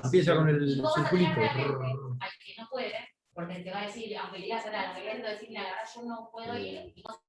Empieza con el Y vos vas a tener circulito. realmente al que no puede, porque te va a decir, aunque le digas a la te va a decir, mira, la verdad yo no puedo ir, y vos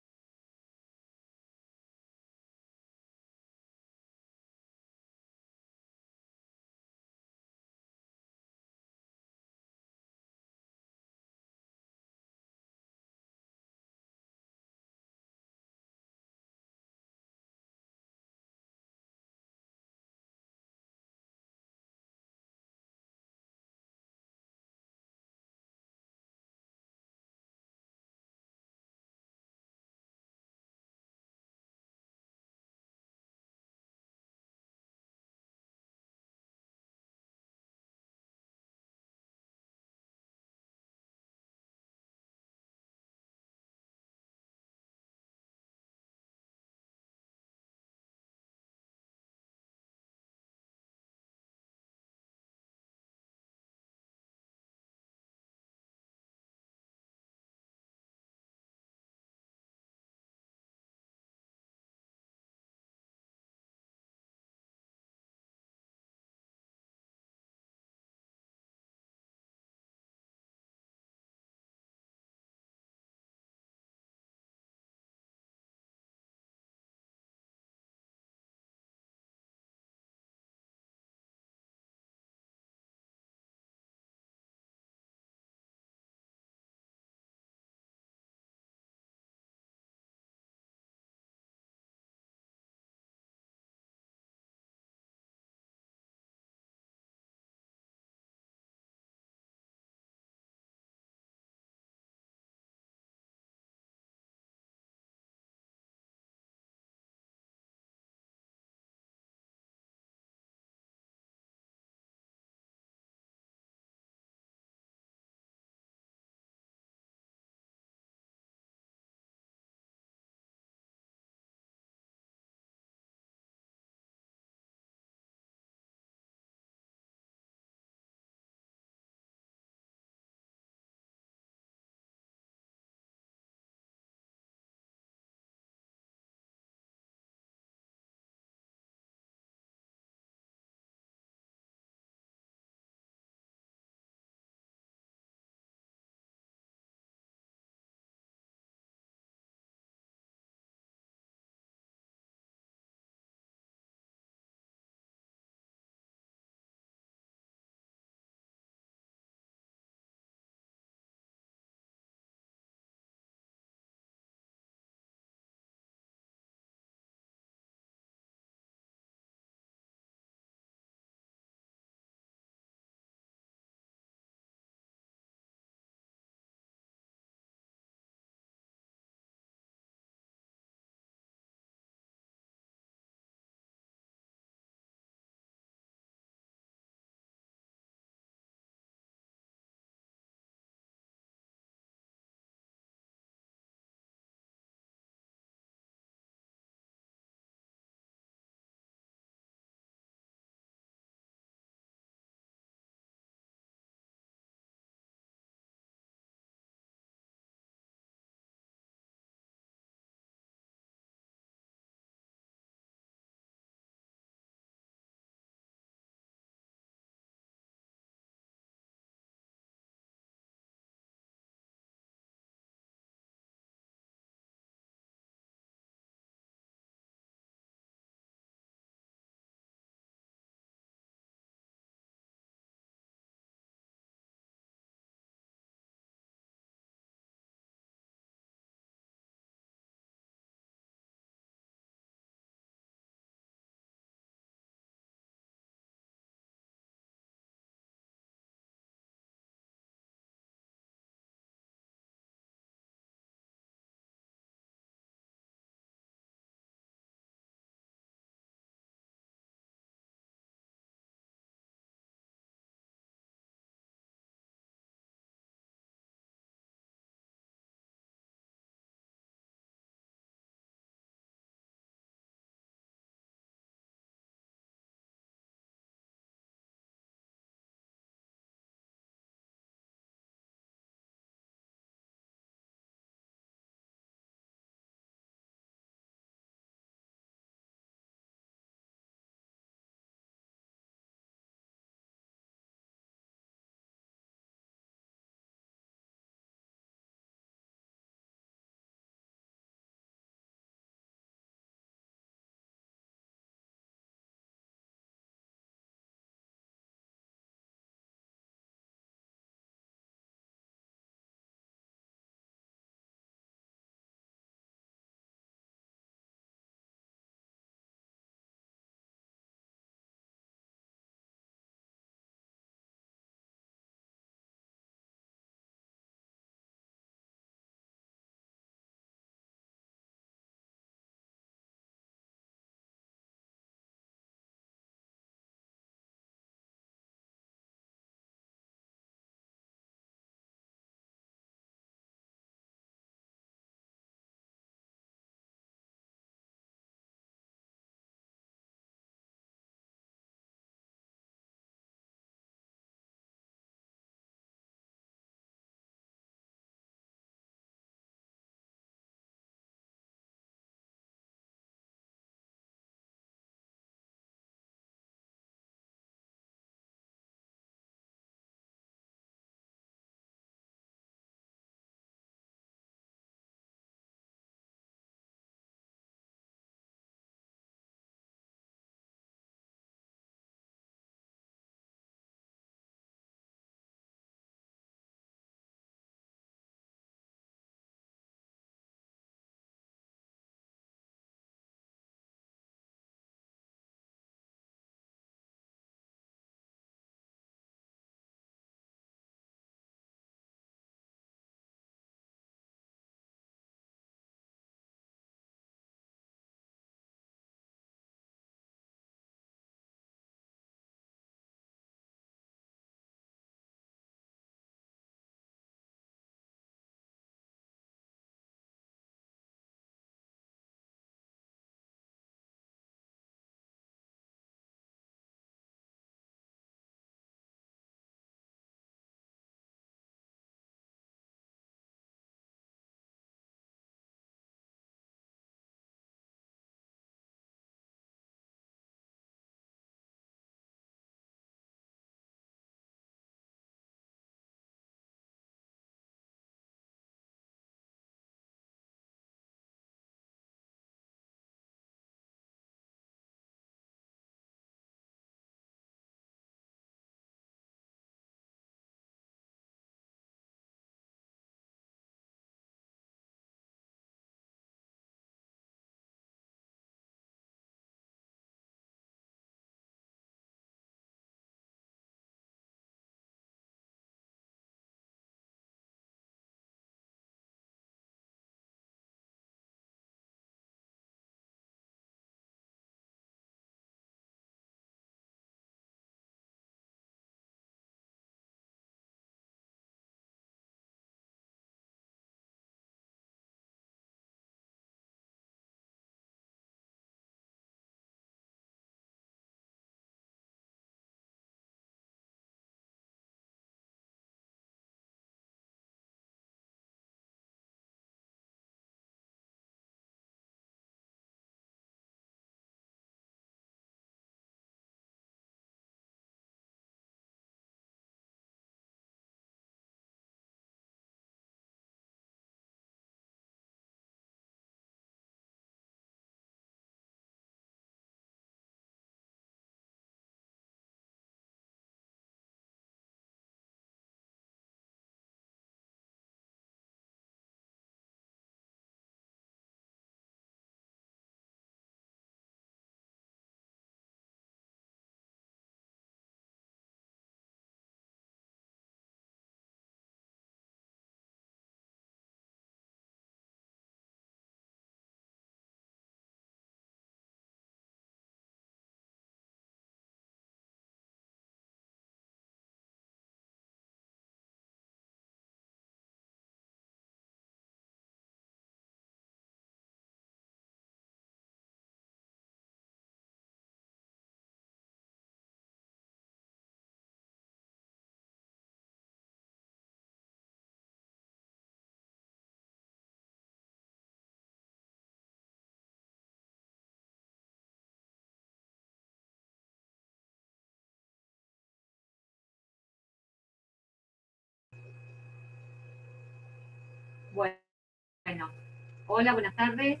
Hola, buenas tardes.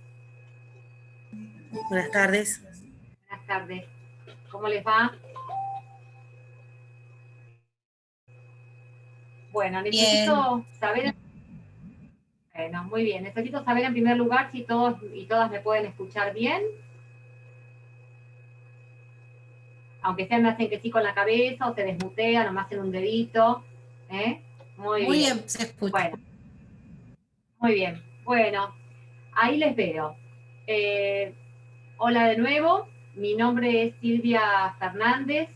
Buenas tardes. Buenas tardes. ¿Cómo les va? Bueno, necesito saber... Bueno, muy bien. Necesito saber en primer lugar si todos y todas me pueden escuchar bien. Aunque sea me hacen que sí con la cabeza o se desmutean o me hacen un dedito. Muy bien. Se escucha. Bueno, muy bien. Bueno, ahí les veo. Hola de nuevo. Mi nombre es Silvia Fernández.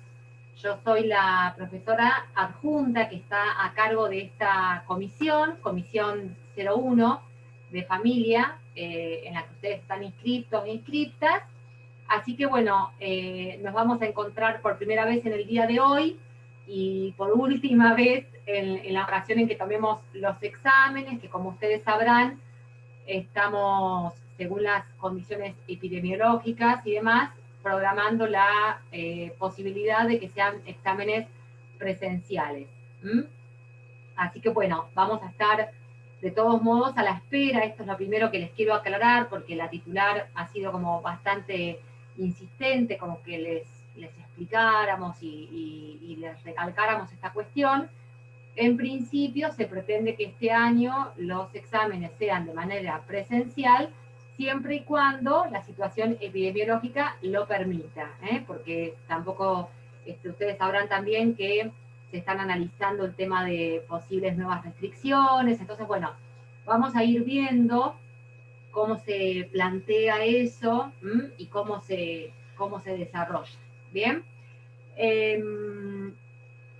Yo soy la profesora adjunta que está a cargo de esta comisión 01 de familia, en la que ustedes están inscritos e inscriptas. Así que bueno, nos vamos a encontrar por primera vez en el día de hoy y por última vez en la ocasión en que tomemos los exámenes, que como ustedes sabrán, estamos, según las condiciones epidemiológicas y demás, programando la posibilidad de que sean exámenes presenciales. Así que bueno, vamos a estar de todos modos a la espera. Esto es lo primero que les quiero aclarar, porque la titular ha sido como bastante insistente, como que les explicáramos y les recalcáramos esta cuestión. En principio se pretende que este año los exámenes sean de manera presencial, siempre y cuando la situación epidemiológica lo permita, porque tampoco ustedes sabrán también que se están analizando el tema de posibles nuevas restricciones. Entonces, bueno, vamos a ir viendo cómo se plantea eso y cómo se desarrolla. ¿Bien?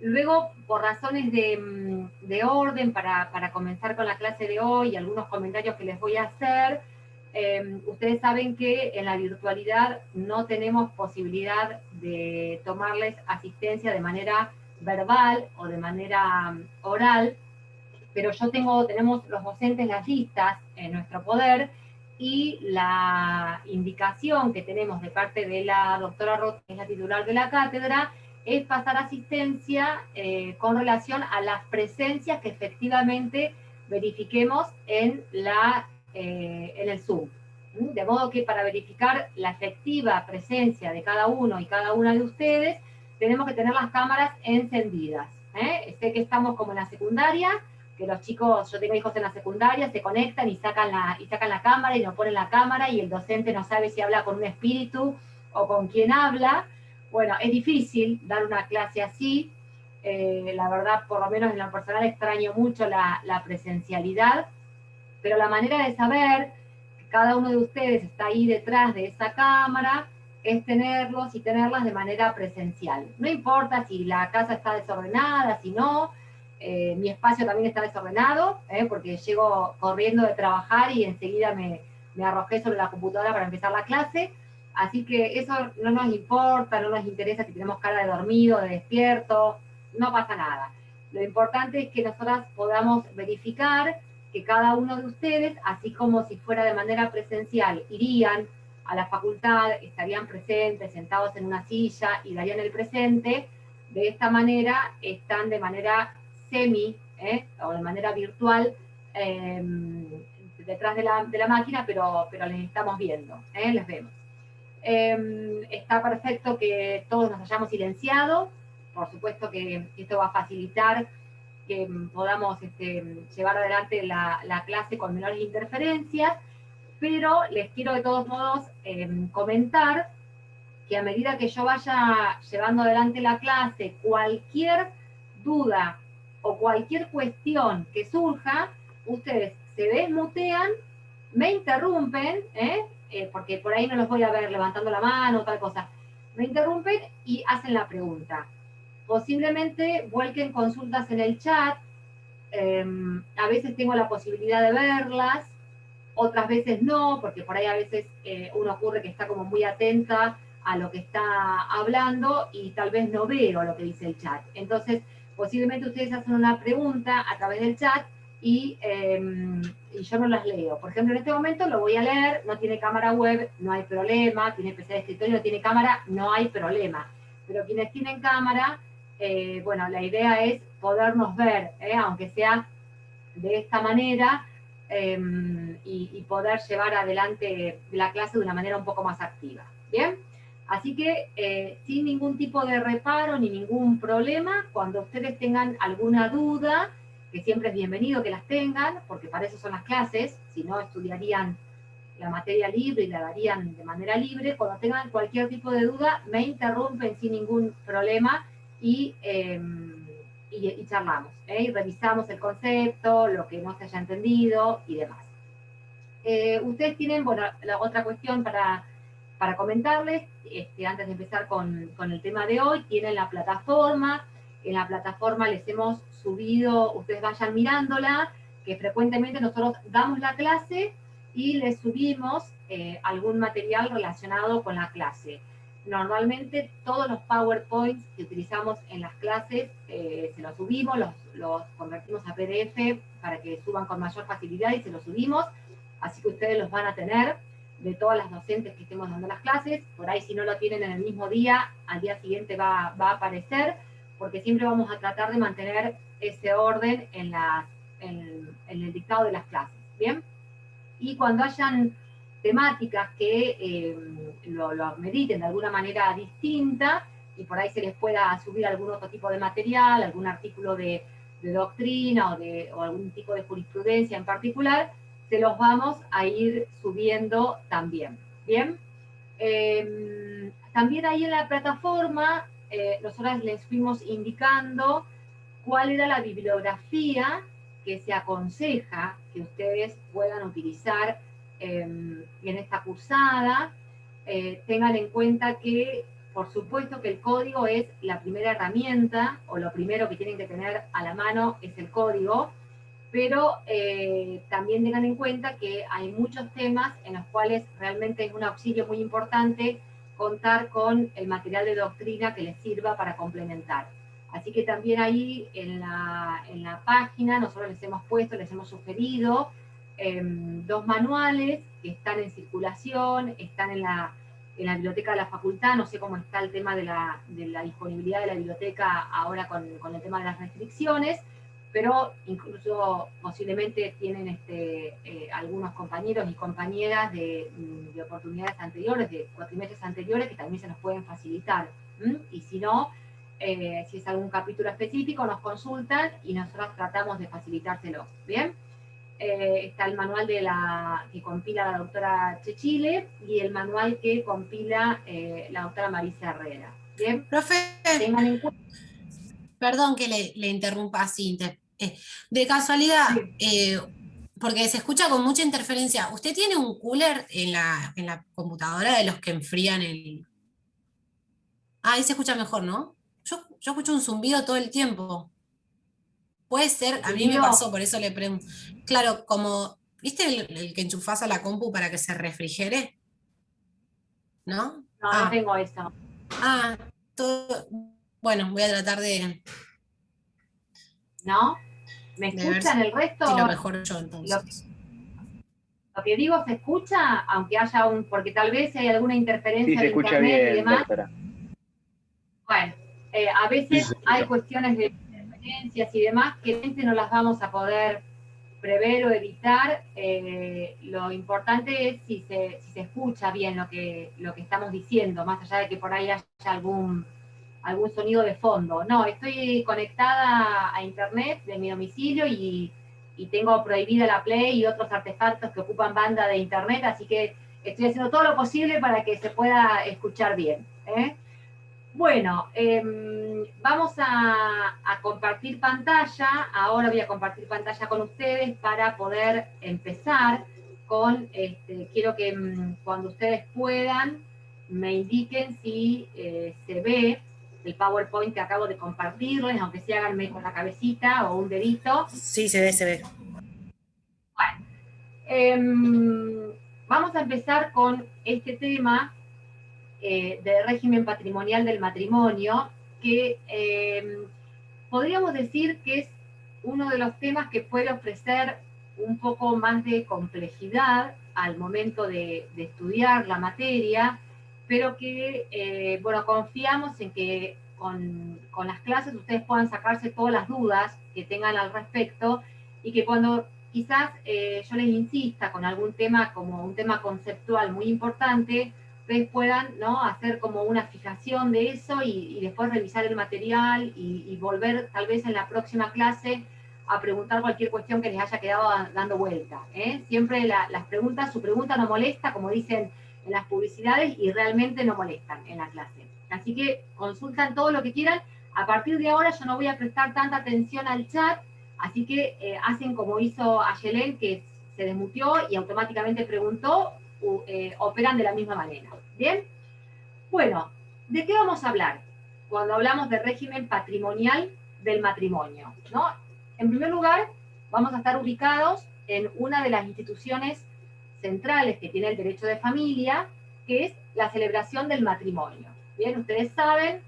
Luego, por razones de orden, para comenzar con la clase de hoy, algunos comentarios que les voy a hacer, ustedes saben que en la virtualidad no tenemos posibilidad de tomarles asistencia de manera verbal o de manera oral, pero tenemos los docentes las listas en nuestro poder y la indicación que tenemos de parte de la doctora Roth, que es la titular de la cátedra, es pasar asistencia con relación a las presencias que efectivamente verifiquemos en el Zoom. De modo que para verificar la efectiva presencia de cada uno y cada una de ustedes, tenemos que tener las cámaras encendidas. Sé que estamos como en la secundaria, que los chicos, yo tengo hijos en la secundaria, se conectan y sacan la cámara y nos ponen la cámara y el docente no sabe si habla con un espíritu o con quién habla. Bueno, es difícil dar una clase así. La verdad, por lo menos en lo personal, extraño mucho la presencialidad, pero la manera de saber que cada uno de ustedes está ahí detrás de esa cámara es tenerlos y tenerlas de manera presencial. No importa si la casa está desordenada, si no, mi espacio también está desordenado, porque llego corriendo de trabajar y enseguida me arrojé sobre la computadora para empezar la clase. Así que eso no nos importa, no nos interesa si tenemos cara de dormido, de despierto, no pasa nada. Lo importante es que nosotras podamos verificar que cada uno de ustedes, así como si fuera de manera presencial, irían a la facultad, estarían presentes, sentados en una silla y darían el presente, de esta manera están de manera o de manera virtual detrás de la máquina, pero les estamos viendo, les vemos. Está perfecto que todos nos hayamos silenciado, por supuesto que esto va a facilitar que podamos llevar adelante la clase con menores interferencias, pero les quiero de todos modos comentar que a medida que yo vaya llevando adelante la clase, cualquier duda o cualquier cuestión que surja, ustedes se desmutean, me interrumpen, porque por ahí no los voy a ver levantando la mano o tal cosa, me interrumpen y hacen la pregunta. Posiblemente vuelquen consultas en el chat, a veces tengo la posibilidad de verlas, otras veces no, porque por ahí a veces uno ocurre que está como muy atenta a lo que está hablando y tal vez no veo lo que dice el chat. Entonces, posiblemente ustedes hacen una pregunta a través del chat y yo no las leo. Por ejemplo, en este momento lo voy a leer, no tiene cámara web, no hay problema, tiene PC de escritorio, no tiene cámara, no hay problema. Pero quienes tienen cámara, bueno, la idea es podernos ver, aunque sea de esta manera, y poder llevar adelante la clase de una manera un poco más activa. ¿Bien? Así que sin ningún tipo de reparo ni ningún problema, cuando ustedes tengan alguna duda, que siempre es bienvenido que las tengan, porque para eso son las clases, si no estudiarían la materia libre y la darían de manera libre. Cuando tengan cualquier tipo de duda, me interrumpen sin ningún problema y charlamos, y revisamos el concepto, lo que no se haya entendido y demás. Ustedes tienen, bueno, la otra cuestión para comentarles, antes de empezar con el tema de hoy, tienen la plataforma. En la plataforma les hemos subido, ustedes vayan mirándola, que frecuentemente nosotros damos la clase y les subimos algún material relacionado con la clase. Normalmente todos los PowerPoints que utilizamos en las clases se los subimos, los convertimos a PDF para que suban con mayor facilidad y se los subimos, así que ustedes los van a tener de todas las docentes que estemos dando las clases. Por ahí si no lo tienen en el mismo día, al día siguiente va a aparecer, porque siempre vamos a tratar de mantener ese orden en el dictado de las clases. ¿Bien? Y cuando hayan temáticas que lo mediten de alguna manera distinta, y por ahí se les pueda subir algún otro tipo de material, algún artículo de doctrina o algún tipo de jurisprudencia en particular, se los vamos a ir subiendo también. ¿Bien? También ahí en la plataforma, nosotras les fuimos indicando cuál era la bibliografía que se aconseja que ustedes puedan utilizar en esta cursada. Tengan en cuenta que, por supuesto, que el código es la primera herramienta, o lo primero que tienen que tener a la mano es el código, pero también tengan en cuenta que hay muchos temas en los cuales realmente es un auxilio muy importante contar con el material de doctrina que les sirva para complementar. Así que también ahí en la página nosotros les hemos puesto, les hemos sugerido 2 manuales que están en circulación, están en la biblioteca de la facultad. No sé cómo está el tema de la disponibilidad de la biblioteca ahora con el tema de las restricciones, pero incluso posiblemente tienen algunos compañeros y compañeras de oportunidades anteriores, de cuatrimestres anteriores, que también se nos pueden facilitar. Y si no, si es algún capítulo específico, nos consultan y nosotros tratamos de facilitárselo. ¿Bien? Está el manual que compila la doctora Chechile y el manual que compila la doctora Marisa Herrera. ¿Bien? Profe, Tengan en cuenta. perdón que le interrumpa así. De casualidad, Sí. porque se escucha con mucha interferencia, ¿usted tiene un cooler en la computadora de los que enfrían el...? Ah, ahí se escucha mejor, ¿no? Yo escucho un zumbido todo el tiempo. Puede ser, a mí me pasó, por eso le pregunto. Claro, como, ¿viste el que enchufás a la compu para que se refrigere? ¿No? No, no tengo eso. Ah, todo... Bueno, voy a tratar de... ¿No? ¿Me escuchan el resto? Si lo mejor yo entonces. Lo que digo se escucha, aunque haya porque tal vez hay alguna interferencia de internet bien, y demás. Doctora. Bueno, a veces hay cuestiones de interferencias y demás que realmente no las vamos a poder prever o evitar. Lo importante es si se escucha bien lo que estamos diciendo, más allá de que por ahí haya algún sonido de fondo. No, estoy conectada a internet de mi domicilio y tengo prohibida la Play y otros artefactos que ocupan banda de internet, así que estoy haciendo todo lo posible para que se pueda escuchar bien. Bueno, vamos a compartir pantalla. Ahora voy a compartir pantalla con ustedes para poder empezar con, quiero que cuando ustedes puedan me indiquen si se ve el PowerPoint que acabo de compartirles, aunque sea háganme con la cabecita o un dedito. Sí, se ve, se ve. Bueno, vamos a empezar con este tema de régimen patrimonial del matrimonio, que podríamos decir que es uno de los temas que puede ofrecer un poco más de complejidad al momento de estudiar la materia, pero que, bueno, confiamos en que con las clases ustedes puedan sacarse todas las dudas que tengan al respecto y que cuando quizás yo les insista con algún tema como un tema conceptual muy importante, ustedes puedan, ¿no?, hacer como una fijación de eso y después revisar el material y volver tal vez en la próxima clase a preguntar cualquier cuestión que les haya quedado dando vuelta. Siempre las preguntas, su pregunta no molesta, como dicen en las publicidades, y realmente no molestan en la clase. Así que consultan todo lo que quieran. A partir de ahora yo no voy a prestar tanta atención al chat, así que hacen como hizo Ayelen, que se desmuteó y automáticamente preguntó, operan de la misma manera. ¿Bien? Bueno, ¿de qué vamos a hablar cuando hablamos de régimen patrimonial del matrimonio, ¿no? En primer lugar, vamos a estar ubicados en una de las instituciones centrales que tiene el derecho de familia, que es la celebración del matrimonio. Bien, ustedes saben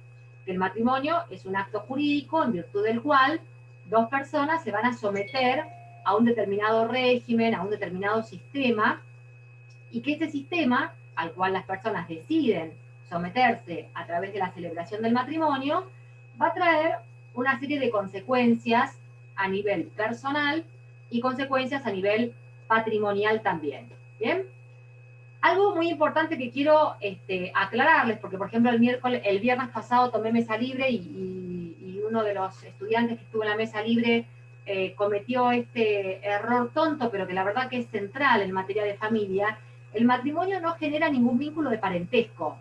que el matrimonio es un acto jurídico en virtud del cual dos personas se van a someter a un determinado régimen, a un determinado sistema, y que ese sistema, al cual las personas deciden someterse a través de la celebración del matrimonio, va a traer una serie de consecuencias a nivel personal y consecuencias a nivel patrimonial también. ¿Bien? Algo muy importante que quiero aclararles, porque por ejemplo el viernes pasado tomé mesa libre y uno de los estudiantes que estuvo en la mesa libre cometió este error tonto, pero que la verdad que es central en materia de familia. El matrimonio no genera ningún vínculo de parentesco.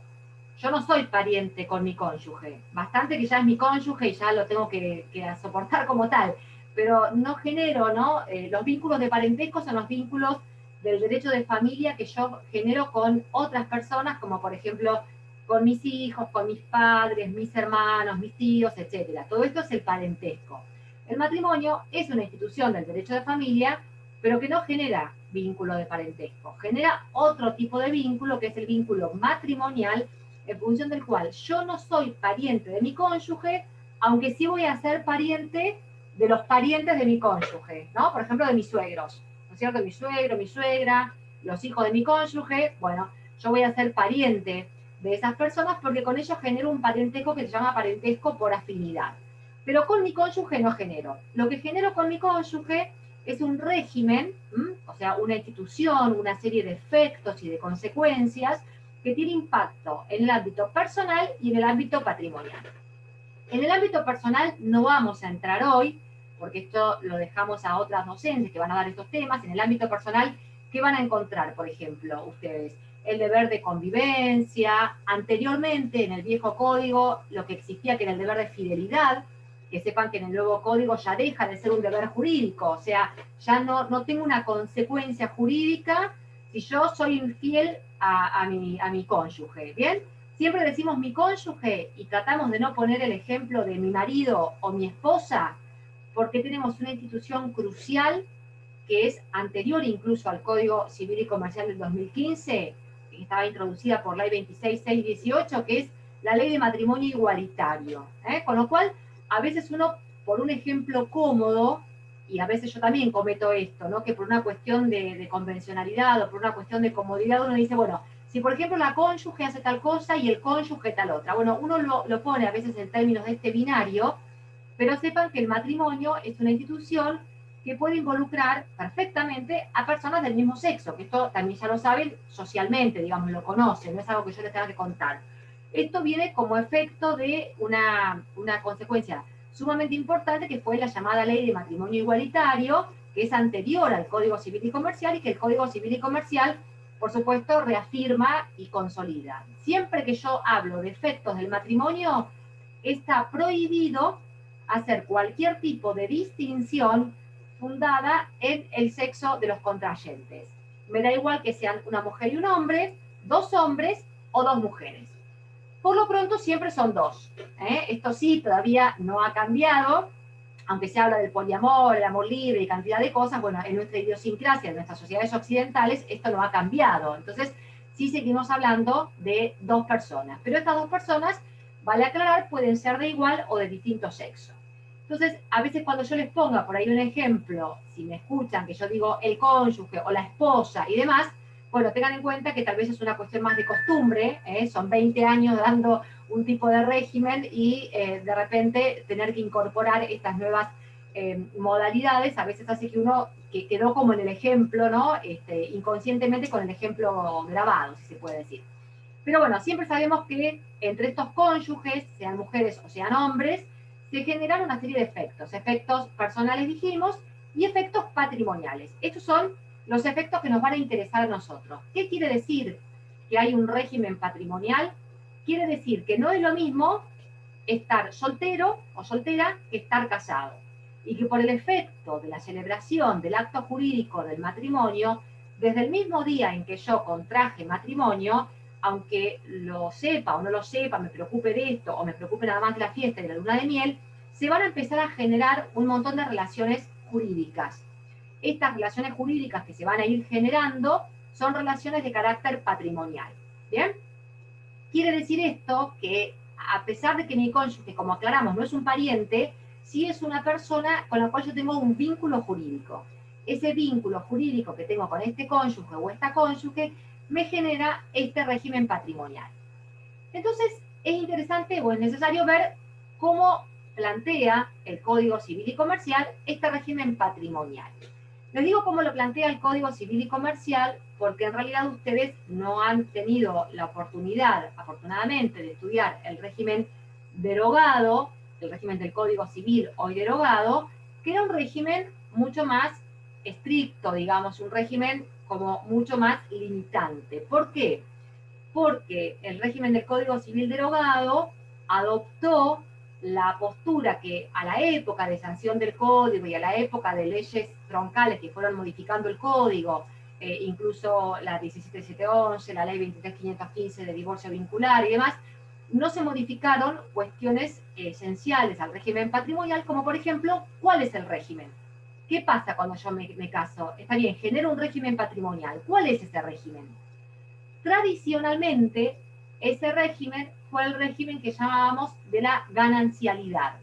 Yo no soy pariente con mi cónyuge. Bastante que ya es mi cónyuge y ya lo tengo que soportar como tal. Pero no genero, ¿no? Los vínculos de parentesco son los vínculos del derecho de familia que yo genero con otras personas, como por ejemplo con mis hijos, con mis padres, mis hermanos, mis tíos, etc. Todo esto es el parentesco. El matrimonio es una institución del derecho de familia, pero que no genera vínculo de parentesco. Genera otro tipo de vínculo, que es el vínculo matrimonial, en función del cual yo no soy pariente de mi cónyuge, aunque sí voy a ser pariente de los parientes de mi cónyuge, ¿no? Por ejemplo, de mis suegros, ¿no es cierto? Mi suegro, mi suegra, los hijos de mi cónyuge, bueno, yo voy a ser pariente de esas personas porque con ellos genero un parentesco que se llama parentesco por afinidad. Pero con mi cónyuge no genero. Lo que genero con mi cónyuge es un régimen, o sea, una institución, una serie de efectos y de consecuencias que tiene impacto en el ámbito personal y en el ámbito patrimonial. En el ámbito personal no vamos a entrar hoy, porque esto lo dejamos a otras docentes que van a dar estos temas. En el ámbito personal, ¿qué van a encontrar, por ejemplo, ustedes? El deber de convivencia. Anteriormente, en el viejo código, lo que existía que era el deber de fidelidad, que sepan que en el nuevo código ya deja de ser un deber jurídico, o sea, ya no tengo una consecuencia jurídica si yo soy infiel a mi cónyuge, ¿bien? Siempre decimos mi cónyuge y tratamos de no poner el ejemplo de mi marido o mi esposa, porque tenemos una institución crucial que es anterior incluso al Código Civil y Comercial del 2015, que estaba introducida por Ley 26618, que es la Ley de Matrimonio Igualitario. Con lo cual, a veces uno, por un ejemplo cómodo, y a veces yo también cometo esto, ¿no? Que por una cuestión de convencionalidad o por una cuestión de comodidad uno dice, bueno, si por ejemplo la cónyuge hace tal cosa y el cónyuge tal otra. Bueno, uno lo pone a veces en términos de este binario, pero sepan que el matrimonio es una institución que puede involucrar perfectamente a personas del mismo sexo, que esto también ya lo saben socialmente, digamos, lo conocen, no es algo que yo les tenga que contar. Esto viene como efecto de una consecuencia sumamente importante que fue la llamada Ley de Matrimonio Igualitario, que es anterior al Código Civil y Comercial y que el Código Civil y Comercial, por supuesto, reafirma y consolida. Siempre que yo hablo de efectos del matrimonio, está prohibido hacer cualquier tipo de distinción fundada en el sexo de los contrayentes. Me da igual que sean una mujer y un hombre, dos hombres o dos mujeres. Por lo pronto siempre son dos. Esto sí, todavía no ha cambiado, aunque se habla del poliamor, el amor libre y cantidad de cosas. Bueno, en nuestra idiosincrasia, en nuestras sociedades occidentales, esto no ha cambiado. Entonces, sí seguimos hablando de dos personas. Pero estas dos personas, vale aclarar, pueden ser de igual o de distinto sexo. Entonces, a veces cuando yo les ponga por ahí un ejemplo, si me escuchan que yo digo el cónyuge o la esposa y demás, bueno, tengan en cuenta que tal vez es una cuestión más de costumbre, son 20 años dando un tipo de régimen y de repente tener que incorporar estas nuevas modalidades a veces hace que uno que quedó como en el ejemplo, ¿no? Inconscientemente con el ejemplo grabado, si se puede decir. Pero bueno, siempre sabemos que entre estos cónyuges, sean mujeres o sean hombres, se generan una serie de efectos. Efectos personales, dijimos, y efectos patrimoniales. Estos son los efectos que nos van a interesar a nosotros. ¿Qué quiere decir que hay un régimen patrimonial? Quiere decir que no es lo mismo estar soltero o soltera que estar casado. Y que por el efecto de la celebración del acto jurídico del matrimonio, desde el mismo día en que yo contraje matrimonio, aunque lo sepa o no lo sepa, me preocupe de esto o me preocupe nada más de la fiesta y de la luna de miel, se van a empezar a generar un montón de relaciones jurídicas. Estas relaciones jurídicas que se van a ir generando son relaciones de carácter patrimonial. ¿Bien? Quiere decir esto que a pesar de que mi cónyuge, como aclaramos, no es un pariente, sí es una persona con la cual yo tengo un vínculo jurídico. Ese vínculo jurídico que tengo con este cónyuge o esta cónyuge me genera este régimen patrimonial. Entonces, es interesante o es necesario ver cómo plantea el Código Civil y Comercial este régimen patrimonial. Les digo cómo lo plantea el Código Civil y Comercial porque en realidad ustedes no han tenido la oportunidad, afortunadamente, de estudiar el régimen derogado, el régimen del Código Civil hoy derogado, que era un régimen mucho más estricto, digamos, un régimen como mucho más limitante. ¿Por qué? Porque el régimen del Código Civil derogado adoptó la postura que a la época de sanción del código y a la época de leyes troncales que fueron modificando el código, incluso la 17711, la ley 23515 de divorcio vincular y demás, no se modificaron cuestiones esenciales al régimen patrimonial, como por ejemplo, ¿cuál es el régimen? ¿Qué pasa cuando yo me caso? Está bien, genero un régimen patrimonial. ¿Cuál es ese régimen? Tradicionalmente, ese régimen fue el régimen que llamábamos de la ganancialidad,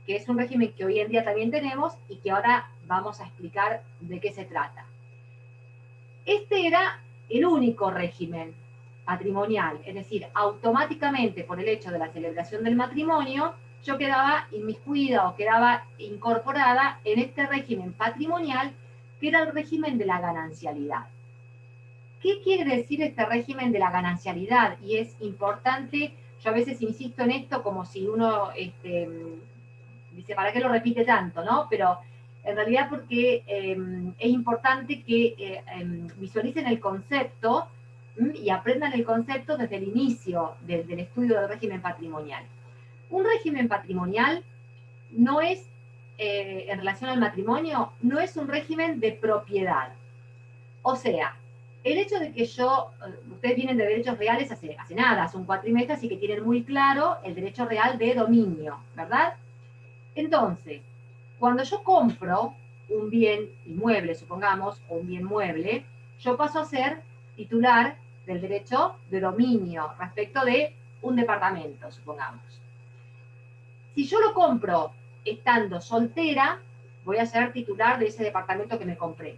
que es un régimen que hoy en día también tenemos y que ahora vamos a explicar de qué se trata. Este era el único régimen patrimonial, es decir, automáticamente por el hecho de la celebración del matrimonio, yo quedaba inmiscuida o quedaba incorporada en este régimen patrimonial que era el régimen de la ganancialidad. ¿Qué quiere decir este régimen de la ganancialidad? Y es importante, yo a veces insisto en esto como si uno dice, ¿para qué lo repite tanto? ¿No? Pero en realidad porque es importante que visualicen el concepto y aprendan el concepto desde el inicio del estudio del régimen patrimonial. Un régimen patrimonial no es, en relación al matrimonio, no es un régimen de propiedad. O sea, el hecho de que ustedes vienen de derechos reales hace nada, hace un cuatrimestre, así que tienen muy claro el derecho real de dominio, ¿verdad? Entonces, cuando yo compro un bien inmueble, supongamos, o un bien mueble, yo paso a ser titular del derecho de dominio respecto de un departamento, supongamos. Si yo lo compro estando soltera, voy a ser titular de ese departamento que me compré.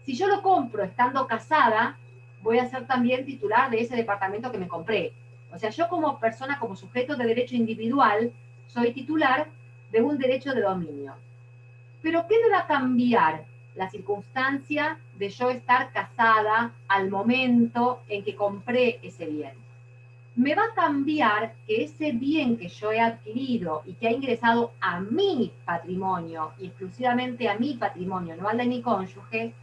Si yo lo compro estando casada, voy a ser también titular de ese departamento que me compré. O sea, yo como persona, como sujeto de derecho individual, soy titular de un derecho de dominio. Pero ¿qué me va a cambiar la circunstancia de yo estar casada al momento en que compré ese bien? Me va a cambiar que ese bien que yo he adquirido y que ha ingresado a mi patrimonio, y exclusivamente a mi patrimonio, no al de mi cónyuge,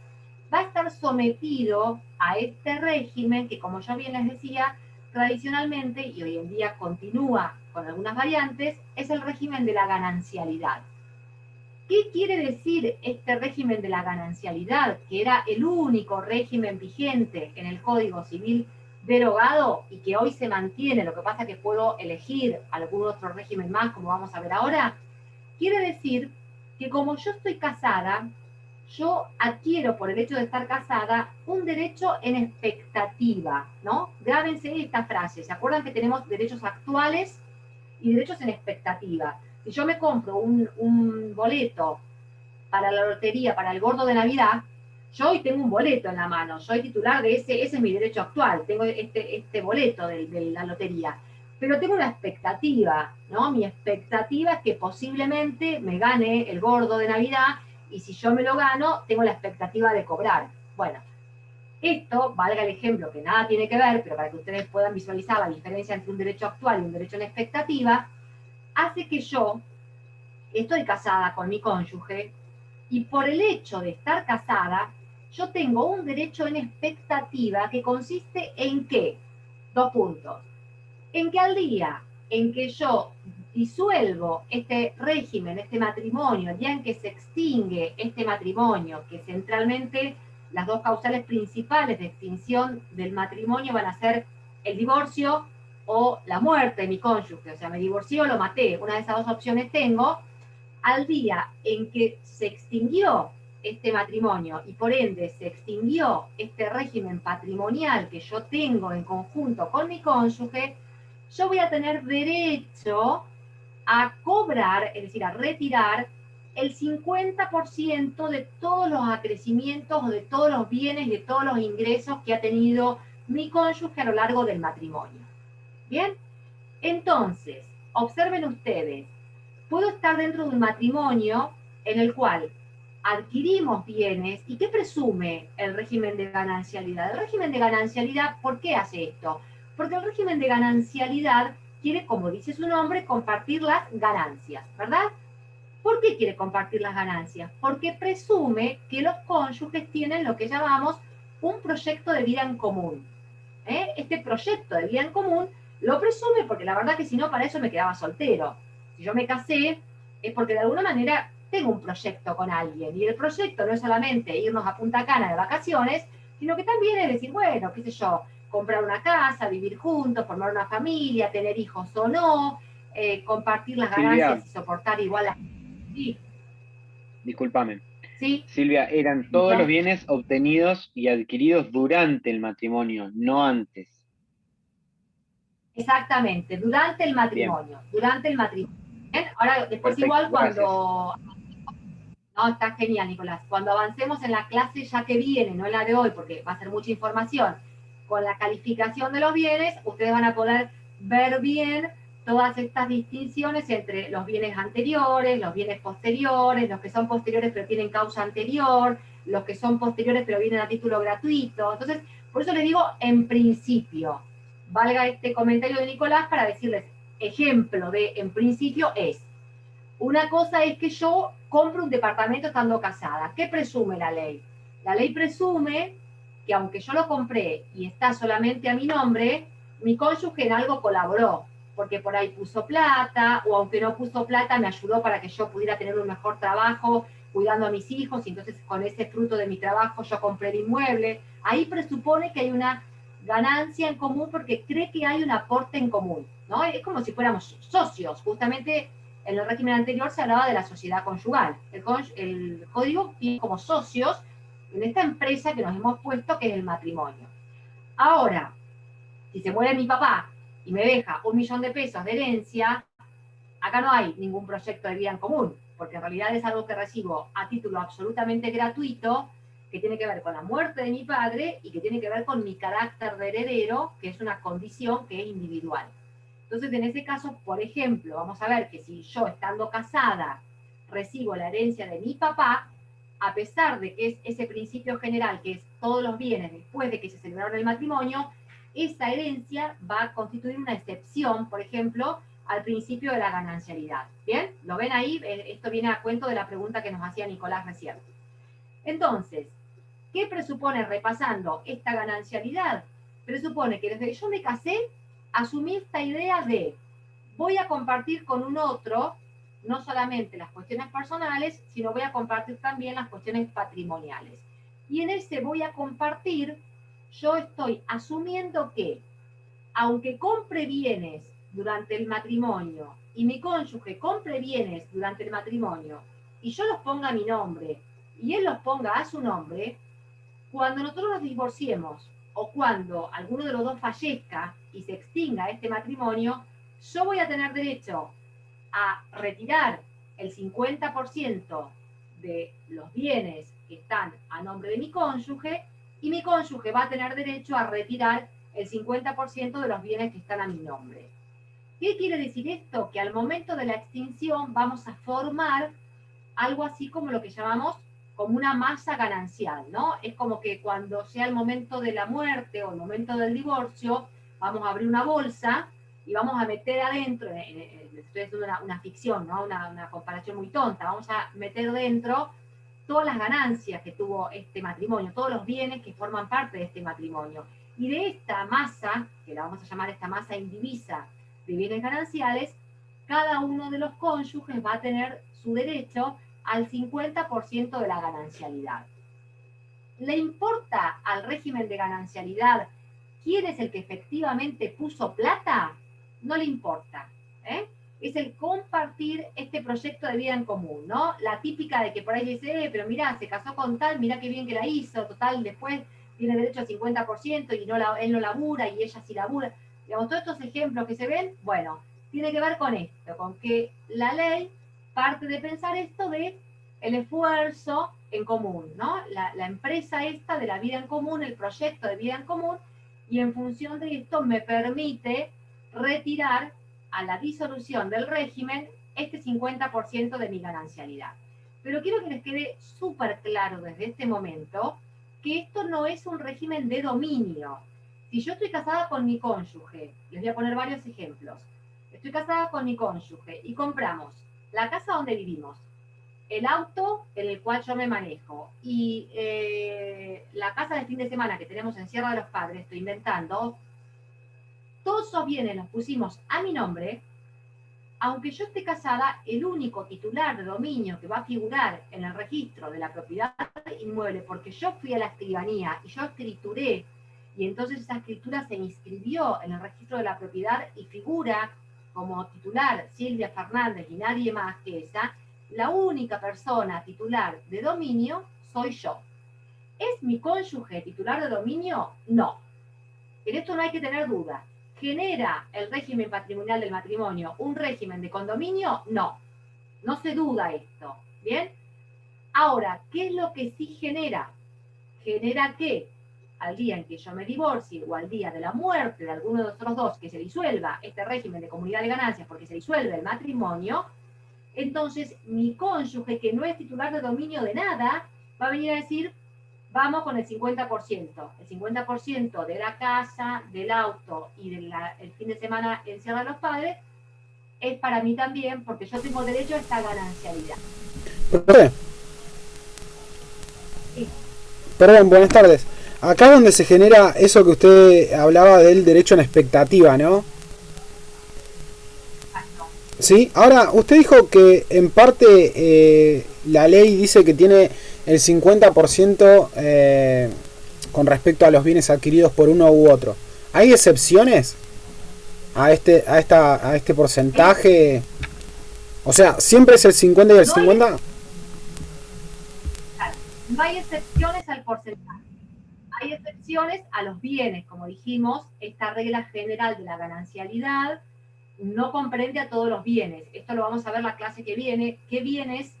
va a estar sometido a este régimen que, como yo bien les decía, tradicionalmente, y hoy en día continúa con algunas variantes, es el régimen de la ganancialidad. ¿Qué quiere decir este régimen de la ganancialidad, que era el único régimen vigente en el Código Civil derogado y que hoy se mantiene? Lo que pasa es que puedo elegir algún otro régimen más, como vamos a ver ahora. Quiere decir que como yo estoy casada, yo adquiero por el hecho de estar casada un derecho en expectativa, ¿no? Grábense esta frase. ¿Se acuerdan que tenemos derechos actuales y derechos en expectativa? Si yo me compro un boleto para la lotería, para el gordo de Navidad, yo hoy tengo un boleto en la mano, soy titular de ese es mi derecho actual, tengo este boleto de la lotería. pero tengo una expectativa, ¿no? Mi expectativa es que posiblemente me gane el gordo de Navidad, y si yo me lo gano, tengo la expectativa de cobrar. Bueno, esto, valga el ejemplo, que nada tiene que ver, pero para que ustedes puedan visualizar la diferencia entre un derecho actual y un derecho en expectativa, hace que yo estoy casada con mi cónyuge, y por el hecho de estar casada, yo tengo un derecho en expectativa que consiste en qué? Dos puntos. En que al día en que yo disuelvo este régimen, este matrimonio, el día en que se extingue este matrimonio, que centralmente las dos causales principales de extinción del matrimonio van a ser el divorcio o la muerte de mi cónyuge, o sea, me divorcié o lo maté, una de esas dos opciones tengo, al día en que se extinguió este matrimonio y por ende se extinguió este régimen patrimonial que yo tengo en conjunto con mi cónyuge, yo voy a tener derecho a cobrar, es decir, a retirar el 50% de todos los acrecimientos o de todos los bienes, de todos los ingresos que ha tenido mi cónyuge a lo largo del matrimonio. ¿Bien? Entonces, observen ustedes, puedo estar dentro de un matrimonio en el cual adquirimos bienes. ¿Y qué presume el régimen de ganancialidad? El régimen de ganancialidad, ¿por qué hace esto? Porque el régimen de ganancialidad quiere, como dice su nombre, compartir las ganancias, ¿verdad? ¿Por qué quiere compartir las ganancias? Porque presume que los cónyuges tienen lo que llamamos un proyecto de vida en común. Este proyecto de vida en común lo presume porque la verdad que si no, para eso me quedaba soltero. Si yo me casé, es porque de alguna manera tengo un proyecto con alguien. Y el proyecto no es solamente irnos a Punta Cana de vacaciones, sino que también es decir, bueno, qué sé yo, comprar una casa, vivir juntos, formar una familia, tener hijos o no, compartir las ganancias Silvia, y soportar igual las... Sí, discúlpame. sí, Silvia, eran todos escucho. los bienes obtenidos y adquiridos durante el matrimonio, no antes. Exactamente, durante el Bien, matrimonio, durante el matrimonio. Bien, ahora, después perfecto, igual gracias. cuando... No, está genial, Nicolás. Cuando avancemos en la clase ya que viene, no en la de hoy, porque va a ser mucha información, con la calificación de los bienes, ustedes van a poder ver bien todas estas distinciones entre los bienes anteriores, los bienes posteriores, los que son posteriores pero tienen causa anterior, los que son posteriores pero vienen a título gratuito. Entonces, por eso les digo en principio. Valga este comentario de Nicolás para decirles, ejemplo de en principio es, una cosa es que yo compro un departamento estando casada. ¿Qué presume la ley? La ley presume que aunque yo lo compré y está solamente a mi nombre, mi cónyuge en algo colaboró, porque por ahí puso plata, o aunque no puso plata, me ayudó para que yo pudiera tener un mejor trabajo cuidando a mis hijos, y entonces con ese fruto de mi trabajo yo compré el inmueble. Ahí presupone que hay una ganancia en común porque cree que hay un aporte en común, ¿no? Es como si fuéramos socios, justamente en el régimen anterior se hablaba de la sociedad conyugal. El código tiene como socios en esta empresa que nos hemos puesto, que es el matrimonio. Ahora, si se muere mi papá y me deja 1.000.000 de pesos de herencia, acá no hay ningún proyecto de vida en común, porque en realidad es algo que recibo a título absolutamente gratuito, que tiene que ver con la muerte de mi padre y que tiene que ver con mi carácter de heredero, que es una condición que es individual. Entonces, en ese caso, por ejemplo, vamos a ver que si yo, estando casada, recibo la herencia de mi papá, a pesar de que es ese principio general, que es todos los bienes después de que se celebraron el matrimonio, esa herencia va a constituir una excepción, por ejemplo, al principio de la ganancialidad. ¿Bien? ¿Lo ven ahí? Esto viene a cuento de la pregunta que nos hacía Nicolás recién. Entonces, ¿qué presupone repasando esta ganancialidad? Presupone que desde que yo me casé, asumí esta idea de voy a compartir con un otro no solamente las cuestiones personales, sino voy a compartir también las cuestiones patrimoniales. Y en ese voy a compartir, yo estoy asumiendo que, aunque compre bienes durante el matrimonio y mi cónyuge compre bienes durante el matrimonio y yo los ponga a mi nombre y él los ponga a su nombre, cuando nosotros nos divorciemos o cuando alguno de los dos fallezca y se extinga este matrimonio, yo voy a tener derecho a retirar el 50% de los bienes que están a nombre de mi cónyuge, y mi cónyuge va a tener derecho a retirar el 50% de los bienes que están a mi nombre. ¿Qué quiere decir esto? Que al momento de la extinción vamos a formar algo así como lo que llamamos como una masa ganancial, ¿no? Es como que cuando sea el momento de la muerte o el momento del divorcio, vamos a abrir una bolsa y vamos a meter adentro, estoy haciendo una ficción, ¿no? Una comparación muy tonta, vamos a meter dentro todas las ganancias que tuvo este matrimonio, todos los bienes que forman parte de este matrimonio. Y de esta masa, que la vamos a llamar esta masa indivisa de bienes gananciales, cada uno de los cónyuges va a tener su derecho al 50% de la ganancialidad. ¿Le importa al régimen de ganancialidad quién es el que efectivamente puso plata? No le importa. Es el compartir este proyecto de vida en común, ¿no? La típica de que por ahí dice, pero mirá, se casó con tal, mirá qué bien que la hizo, total, después tiene derecho al 50% y él no labura y ella sí labura. Digamos, todos estos ejemplos que se ven, bueno, tiene que ver con esto, con que la ley parte de pensar esto de el esfuerzo en común, ¿no? La empresa esta de la vida en común, el proyecto de vida en común, y en función de esto me permite retirar a la disolución del régimen este 50% de mi ganancialidad. Pero quiero que les quede súper claro desde este momento que esto no es un régimen de dominio. Si yo estoy casada con mi cónyuge, les voy a poner varios ejemplos, estoy casada con mi cónyuge y compramos la casa donde vivimos, el auto en el cual yo me manejo y la casa de fin de semana que tenemos en Sierra de los Padres, estoy inventando, todos esos bienes los pusimos a mi nombre. Aunque yo esté casada, el único titular de dominio que va a figurar en el registro de la propiedad inmueble, porque yo fui a la escribanía y yo escrituré, y entonces esa escritura se inscribió en el registro de la propiedad y figura como titular Silvia Fernández y nadie más que esa, la única persona titular de dominio soy yo. ¿Es mi cónyuge titular de dominio? No. En esto no hay que tener duda. ¿Genera el régimen patrimonial del matrimonio un régimen de condominio? No. No se duda esto. ¿Bien? Ahora, ¿qué es lo que sí genera? Genera que al día en que yo me divorcie o al día de la muerte de alguno de nosotros dos, que se disuelva este régimen de comunidad de ganancias porque se disuelve el matrimonio, entonces mi cónyuge, que no es titular de dominio de nada, va a venir a decir, vamos con el 50%. El 50% de la casa, del auto y del fin de semana en Sierra de los Padres es para mí también, porque yo tengo derecho a esta ganancialidad. Sí. Perdón, buenas tardes. Acá es donde se genera eso que usted hablaba del derecho a la expectativa, ¿no? Sí, ahora usted dijo que en parte la ley dice que tiene el 50% con respecto a los bienes adquiridos por uno u otro. ¿Hay excepciones a este porcentaje? O sea, ¿siempre es el 50 y el 50? No hay excepciones al porcentaje. Hay excepciones a los bienes, como dijimos, esta regla general de la ganancialidad no comprende a todos los bienes. Esto lo vamos a ver la clase que viene, qué bienes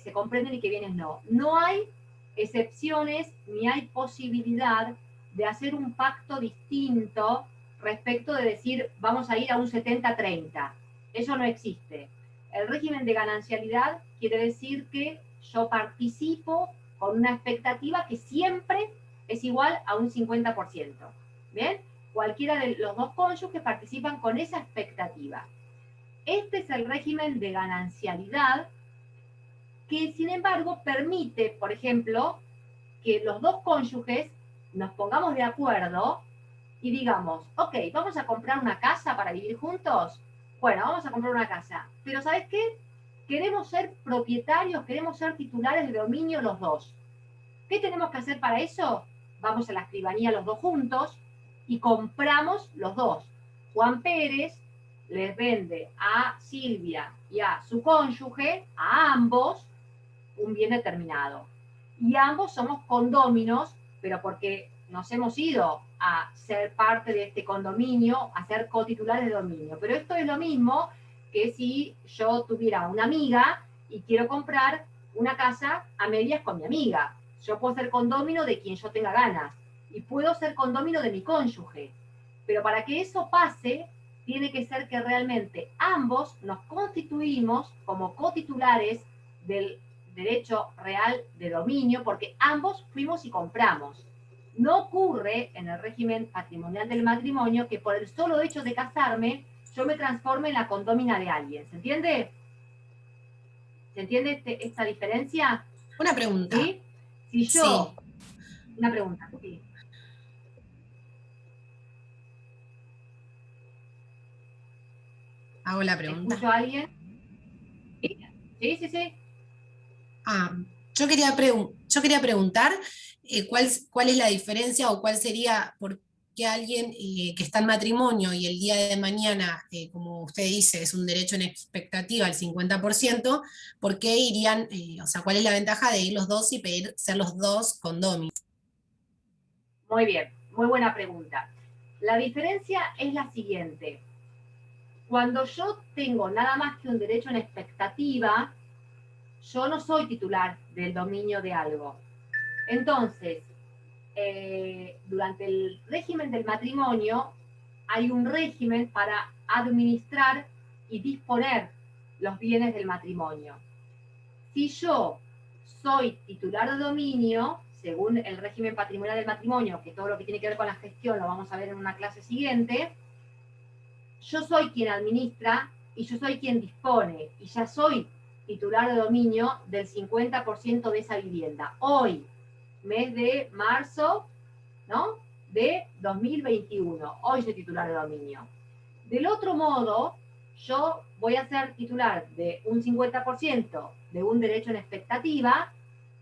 se comprenden y qué bienes no. No hay excepciones ni hay posibilidad de hacer un pacto distinto respecto de decir vamos a ir a un 70-30. Eso no existe. El régimen de ganancialidad quiere decir que yo participo con una expectativa que siempre es igual a un 50%. ¿Bien? Cualquiera de los dos cónyuges participan con esa expectativa. Este es el régimen de ganancialidad que, sin embargo, permite, por ejemplo, que los dos cónyuges nos pongamos de acuerdo y digamos, ok, ¿vamos a comprar una casa para vivir juntos? Bueno, vamos a comprar una casa. Pero ¿sabes qué? Queremos ser propietarios, queremos ser titulares de dominio los dos. ¿Qué tenemos que hacer para eso? Vamos a la escribanía los dos juntos y compramos los dos. Juan Pérez les vende a Silvia y a su cónyuge, a ambos, un bien determinado. Y ambos somos condóminos, pero porque nos hemos ido a ser parte de este condominio, a ser cotitulares de dominio. Pero esto es lo mismo que si yo tuviera una amiga y quiero comprar una casa a medias con mi amiga. Yo puedo ser condómino de quien yo tenga ganas y puedo ser condómino de mi cónyuge. Pero para que eso pase, tiene que ser que realmente ambos nos constituimos como cotitulares del derecho real de dominio, porque ambos fuimos y compramos. No ocurre en el régimen patrimonial del matrimonio que por el solo hecho de casarme yo me transforme en la condómina de alguien. ¿Se entiende? ¿Se entiende esta diferencia? Una pregunta. ¿Sí? Si yo... Sí. Una pregunta, sí. Hago la pregunta. ¿Escucho a alguien? Sí, sí, sí. Yo quería preguntar cuál es la diferencia o cuál sería por qué alguien que está en matrimonio y el día de mañana, como usted dice, es un derecho en expectativa al 50%, ¿por qué irían, o sea, cuál es la ventaja de ir los dos y pedir ser los dos condóminos? Muy bien, muy buena pregunta. La diferencia es la siguiente. Cuando yo tengo nada más que un derecho en expectativa, yo no soy titular del dominio de algo. Entonces, durante el régimen del matrimonio, hay un régimen para administrar y disponer los bienes del matrimonio. Si yo soy titular de dominio, según el régimen patrimonial del matrimonio, que todo lo que tiene que ver con la gestión lo vamos a ver en una clase siguiente, yo soy quien administra y yo soy quien dispone, y ya soy titular de dominio del 50% de esa vivienda. Hoy, mes de marzo, ¿no?, de 2021. Hoy soy titular de dominio. Del otro modo, yo voy a ser titular de un 50% de un derecho en expectativa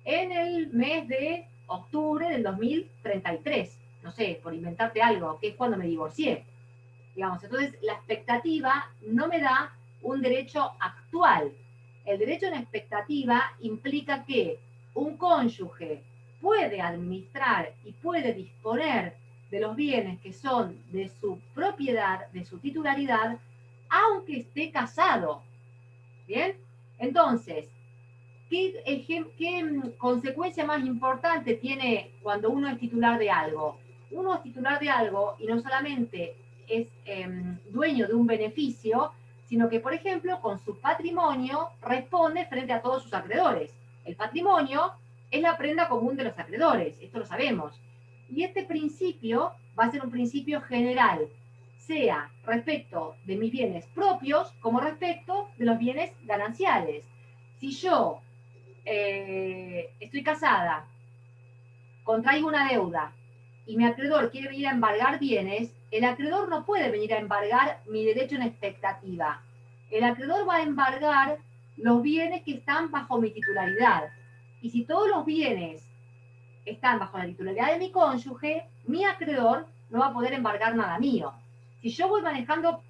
en el mes de octubre del 2033. No sé, por inventarte algo, que es cuando me divorcié. Digamos, entonces la expectativa no me da un derecho actual. El derecho en expectativa implica que un cónyuge puede administrar y puede disponer de los bienes que son de su propiedad, de su titularidad, aunque esté casado. ¿Bien? Entonces, ¿qué consecuencia más importante tiene cuando uno es titular de algo? Uno es titular de algo y no solamente es dueño de un beneficio, sino que, por ejemplo, con su patrimonio responde frente a todos sus acreedores. El patrimonio es la prenda común de los acreedores, esto lo sabemos. Y este principio va a ser un principio general, sea respecto de mis bienes propios como respecto de los bienes gananciales. Si yo estoy casada, contraigo una deuda y mi acreedor quiere venir a embargar bienes, el acreedor no puede venir a embargar mi derecho en expectativa. El acreedor va a embargar los bienes que están bajo mi titularidad. Y si todos los bienes están bajo la titularidad de mi cónyuge, mi acreedor no va a poder embargar nada mío. Si yo voy manejando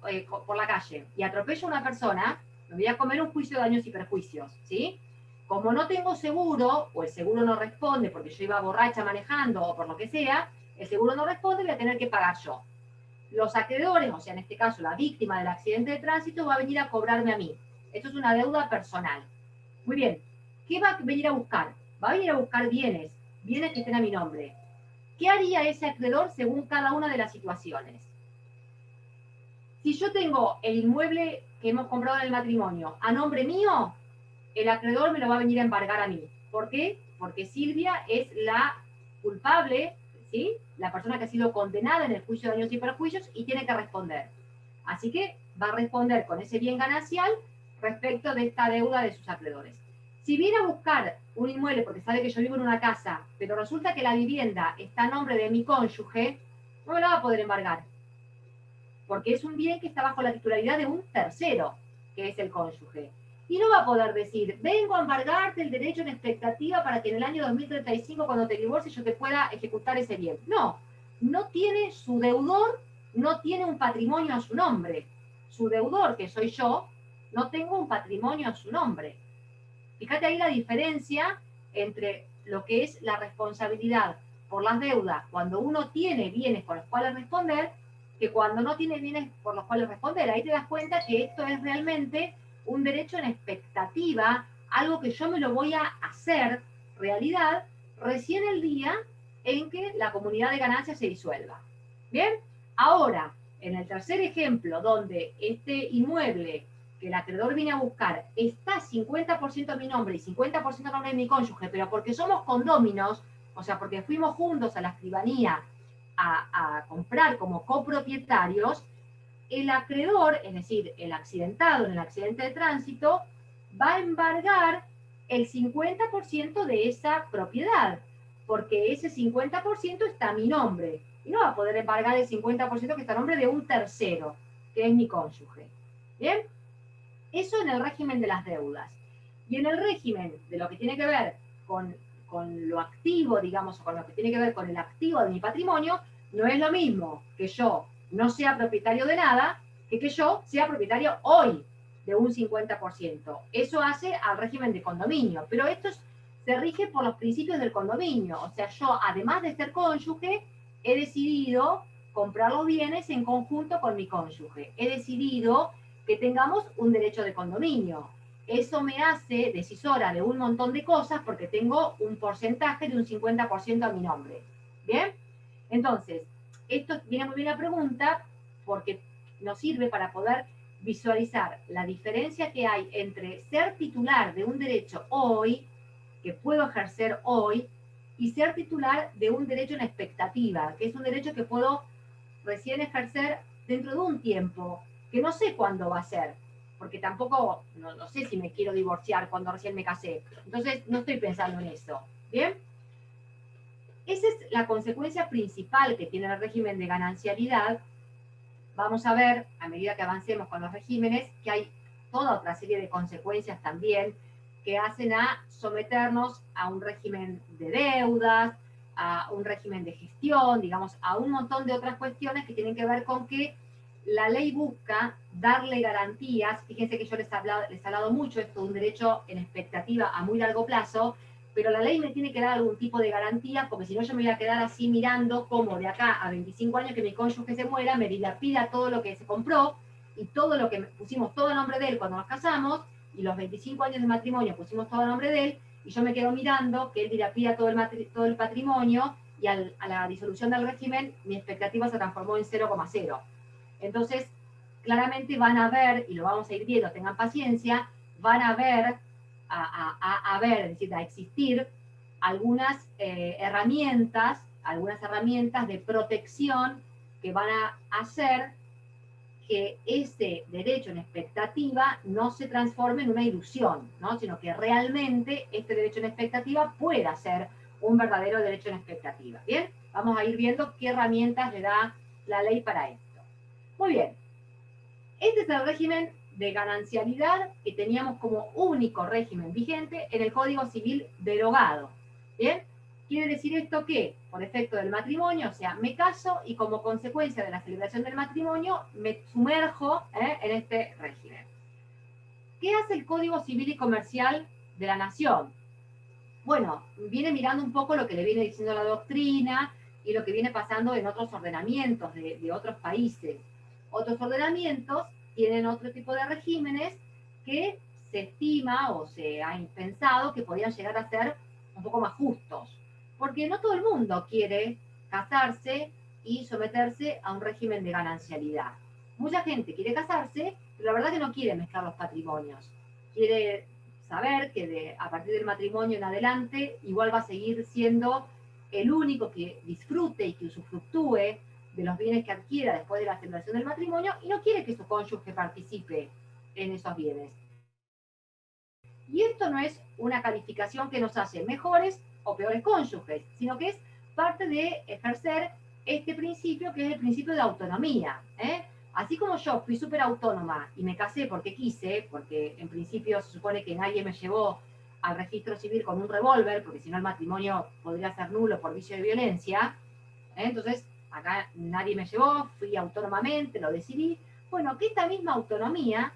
por la calle y atropello a una persona, me voy a comer un juicio de daños y perjuicios, ¿sí? Como no tengo seguro, o el seguro no responde porque yo iba borracha manejando o por lo que sea, el seguro no responde, voy a tener que pagar yo. Los acreedores, o sea, en este caso la víctima del accidente de tránsito, va a venir a cobrarme a mí. Esto es una deuda personal. Muy bien, ¿qué va a venir a buscar? Va a venir a buscar bienes que estén a mi nombre. ¿Qué haría ese acreedor según cada una de las situaciones? Si yo tengo el inmueble que hemos comprado en el matrimonio a nombre mío, el acreedor me lo va a venir a embargar a mí. ¿Por qué? Porque Silvia es la culpable, ¿sí?, la persona que ha sido condenada en el juicio de daños y perjuicios y tiene que responder. Así que va a responder con ese bien ganancial respecto de esta deuda de sus acreedores. Si viene a buscar un inmueble porque sabe que yo vivo en una casa, pero resulta que la vivienda está a nombre de mi cónyuge, no me la va a poder embargar, porque es un bien que está bajo la titularidad de un tercero, que es el cónyuge. Y no va a poder decir, vengo a embargarte el derecho en expectativa para que en el año 2035, cuando te divorcies, yo te pueda ejecutar ese bien. No, no tiene su deudor, no tiene un patrimonio a su nombre. Su deudor, que soy yo, no tengo un patrimonio a su nombre. Fíjate ahí la diferencia entre lo que es la responsabilidad por las deudas cuando uno tiene bienes con los cuales responder, que cuando no tiene bienes por los cuales responder. Ahí te das cuenta que esto es realmente un derecho en expectativa, algo que yo me lo voy a hacer realidad recién el día en que la comunidad de ganancias se disuelva. Bien, ahora, en el tercer ejemplo, donde este inmueble que el acreedor viene a buscar está 50% a mi nombre y 50% a nombre de mi cónyuge, pero porque somos condóminos, o sea, porque fuimos juntos a la escribanía a comprar como copropietarios, el acreedor, es decir, el accidentado en el accidente de tránsito, va a embargar el 50% de esa propiedad, porque ese 50% está a mi nombre, y no va a poder embargar el 50% que está a nombre de un tercero, que es mi cónyuge. ¿Bien? Eso en el régimen de las deudas. Y en el régimen de lo que tiene que ver con lo activo, digamos, o con lo que tiene que ver con el activo de mi patrimonio, no es lo mismo que yo no sea propietario de nada que yo sea propietario hoy de un 50%. Eso hace al régimen de condominio, pero esto se rige por los principios del condominio. O sea, yo, además de ser cónyuge, he decidido comprar los bienes en conjunto con mi cónyuge. He decidido que tengamos un derecho de condominio. Eso me hace decisora de un montón de cosas porque tengo un porcentaje de un 50% a mi nombre. ¿Bien? Entonces, esto viene muy bien la pregunta porque nos sirve para poder visualizar la diferencia que hay entre ser titular de un derecho hoy, que puedo ejercer hoy, y ser titular de un derecho en expectativa, que es un derecho que puedo recién ejercer dentro de un tiempo, que no sé cuándo va a ser, porque tampoco, no sé si me quiero divorciar cuando recién me casé. Entonces, no estoy pensando en eso. ¿Bien? Esa es la consecuencia principal que tiene el régimen de ganancialidad. Vamos a ver, a medida que avancemos con los regímenes, que hay toda otra serie de consecuencias también que hacen a someternos a un régimen de deudas, a un régimen de gestión, digamos, a un montón de otras cuestiones que tienen que ver con que la ley busca darle garantías. Fíjense que yo les he hablado mucho esto de un derecho en expectativa a muy largo plazo, pero la ley me tiene que dar algún tipo de garantía, porque si no yo me voy a quedar así mirando cómo de acá a 25 años que mi cónyuge se muera, me dilapida todo lo que se compró y todo lo que pusimos todo a nombre de él cuando nos casamos, y los 25 años de matrimonio pusimos todo a nombre de él, y yo me quedo mirando que él dilapida todo el patrimonio, y a la disolución del régimen mi expectativa se transformó en 0,0. Entonces, claramente van a ver, y lo vamos a ir viendo, tengan paciencia, van a ver, es decir, a existir algunas herramientas de protección que van a hacer que ese derecho en expectativa no se transforme en una ilusión, ¿no? Sino que realmente este derecho en expectativa pueda ser un verdadero derecho en expectativa. ¿Bien? Vamos a ir viendo qué herramientas le da la ley para esto. Muy bien. Este es el régimen de ganancialidad que teníamos como único régimen vigente en el Código Civil derogado. ¿Bien? Quiere decir esto que, por efecto del matrimonio, o sea, me caso y como consecuencia de la celebración del matrimonio, me sumerjo en este régimen. ¿Qué hace el Código Civil y Comercial de la Nación? Bueno, viene mirando un poco lo que le viene diciendo la doctrina y lo que viene pasando en otros ordenamientos de otros países. Otros ordenamientos tienen otro tipo de regímenes que se estima o se ha pensado que podrían llegar a ser un poco más justos. Porque no todo el mundo quiere casarse y someterse a un régimen de ganancialidad. Mucha gente quiere casarse, pero la verdad que no quiere mezclar los patrimonios. Quiere saber que a partir del matrimonio en adelante igual va a seguir siendo el único que disfrute y que usufructúe de los bienes que adquiera después de la celebración del matrimonio, y no quiere que su cónyuge participe en esos bienes. Y esto no es una calificación que nos hace mejores o peores cónyuges, sino que es parte de ejercer este principio, que es el principio de autonomía. Así como yo fui súper autónoma y me casé porque quise, porque en principio se supone que nadie me llevó al registro civil con un revólver, porque si no el matrimonio podría ser nulo por vicio de violencia, entonces acá nadie me llevó, fui autónomamente, lo decidí. Bueno, que esta misma autonomía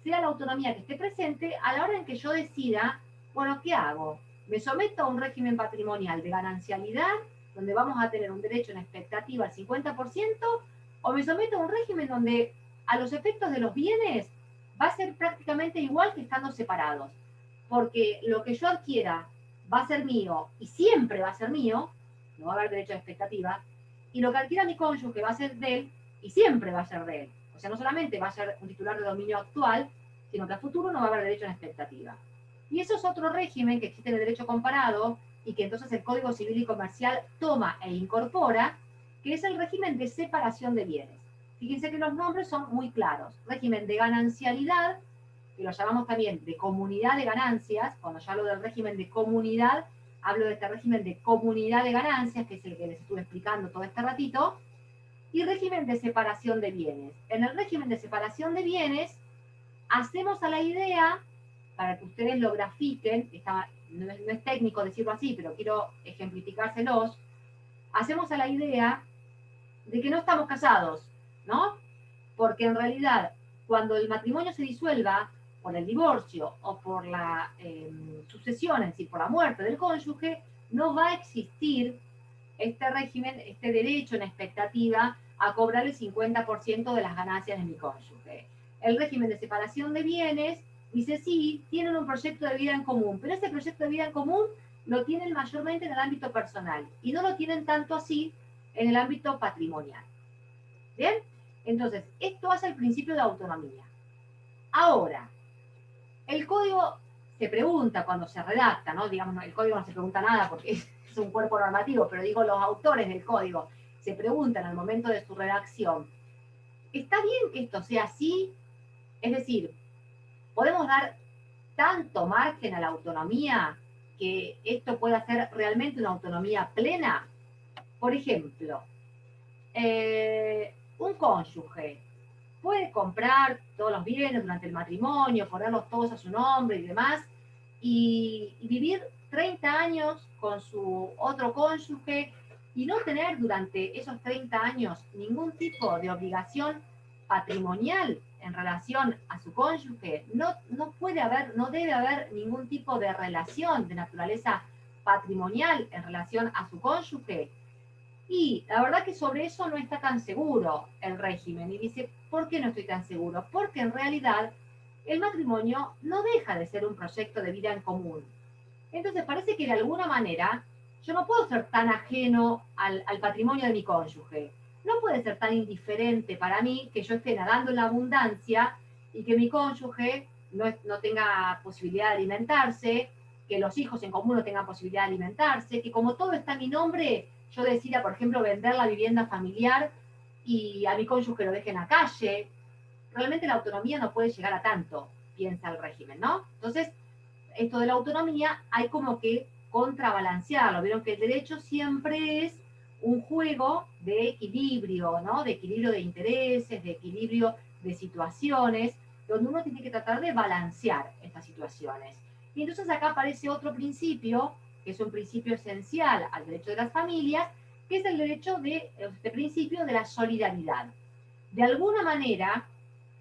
sea la autonomía que esté presente a la hora en que yo decida, bueno, ¿qué hago? ¿Me someto a un régimen patrimonial de ganancialidad, donde vamos a tener un derecho en expectativa al 50%, o me someto a un régimen donde a los efectos de los bienes va a ser prácticamente igual que estando separados? Porque lo que yo adquiera va a ser mío y siempre va a ser mío, no va a haber derecho de expectativa, y lo que adquiera mi cónyuge va a ser de él y siempre va a ser de él. O sea, no solamente va a ser un titular de dominio actual, sino que a futuro no va a haber derecho en expectativa. Y eso es otro régimen que existe en el derecho comparado y que entonces el Código Civil y Comercial toma e incorpora, que es el régimen de separación de bienes. Fíjense que los nombres son muy claros. Régimen de ganancialidad, que lo llamamos también de comunidad de ganancias. Cuando yo hablo del régimen de comunidad, hablo de este régimen de comunidad de ganancias, que es el que les estuve explicando todo este ratito, y régimen de separación de bienes. En el régimen de separación de bienes, hacemos a la idea, para que ustedes lo grafiquen, no es técnico decirlo así, pero quiero ejemplificárselos, hacemos a la idea de que no estamos casados, ¿no? Porque en realidad, cuando el matrimonio se disuelva por el divorcio o por la sucesión, es decir, por la muerte del cónyuge, no va a existir este régimen, este derecho en expectativa a cobrar el 50% de las ganancias de mi cónyuge. El régimen de separación de bienes dice, sí, tienen un proyecto de vida en común, pero ese proyecto de vida en común lo tienen mayormente en el ámbito personal y no lo tienen tanto así en el ámbito patrimonial. ¿Bien? Entonces, esto hace el principio de autonomía. Ahora, el código se pregunta cuando se redacta, ¿no? Digamos, el código no se pregunta nada porque es un cuerpo normativo, pero digo, los autores del código se preguntan al momento de su redacción, ¿está bien que esto sea así? Es decir, ¿podemos dar tanto margen a la autonomía que esto pueda ser realmente una autonomía plena? Por ejemplo, un cónyuge puede comprar todos los bienes durante el matrimonio, ponerlos todos a su nombre y demás, y vivir 30 años con su otro cónyuge y no tener durante esos 30 años ningún tipo de obligación patrimonial en relación a su cónyuge. No puede haber, no debe haber ningún tipo de relación de naturaleza patrimonial en relación a su cónyuge. Y la verdad que sobre eso no está tan seguro el régimen. Y dice, ¿por qué no estoy tan seguro? Porque en realidad el matrimonio no deja de ser un proyecto de vida en común. Entonces parece que de alguna manera yo no puedo ser tan ajeno al patrimonio de mi cónyuge. No puede ser tan indiferente para mí que yo esté nadando en la abundancia y que mi cónyuge no tenga posibilidad de alimentarse, que los hijos en común no tengan posibilidad de alimentarse, que como todo está a mi nombre, yo decida, por ejemplo, vender la vivienda familiar y a mi cónyuge lo deje en la calle. Realmente la autonomía no puede llegar a tanto, piensa el régimen, ¿no? Entonces, esto de la autonomía hay como que contrabalancearlo. Vieron que el derecho siempre es un juego de equilibrio, ¿no? De equilibrio de intereses, de equilibrio de situaciones, donde uno tiene que tratar de balancear estas situaciones. Y entonces acá aparece otro principio, que es un principio esencial al derecho de las familias, que es el derecho de este principio de la solidaridad. De alguna manera,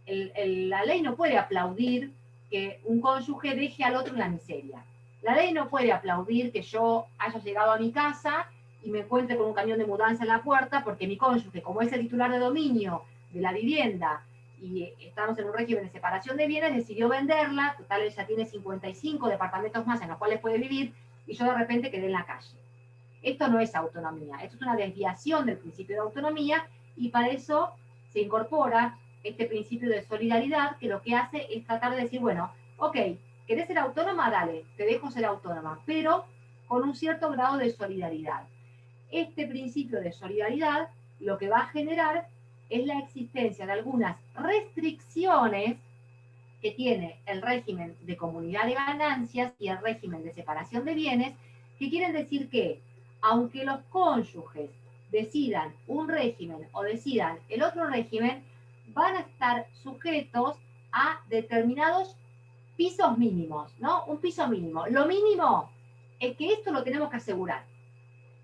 la ley no puede aplaudir que un cónyuge deje al otro en la miseria. La ley no puede aplaudir que yo haya llegado a mi casa y me encuentre con un camión de mudanza en la puerta porque mi cónyuge, como es el titular de dominio de la vivienda y estamos en un régimen de separación de bienes, decidió venderla, total ella tiene 55 departamentos más en los cuales puede vivir y yo de repente quedé en la calle. Esto no es autonomía, esto es una desviación del principio de autonomía y para eso se incorpora este principio de solidaridad que lo que hace es tratar de decir, bueno, ok, ¿querés ser autónoma? Dale, te dejo ser autónoma, pero con un cierto grado de solidaridad. Este principio de solidaridad lo que va a generar es la existencia de algunas restricciones que tiene el régimen de comunidad de ganancias y el régimen de separación de bienes, que quieren decir que, aunque los cónyuges decidan un régimen o decidan el otro régimen, van a estar sujetos a determinados pisos mínimos, ¿no? Un piso mínimo. Lo mínimo es que esto lo tenemos que asegurar.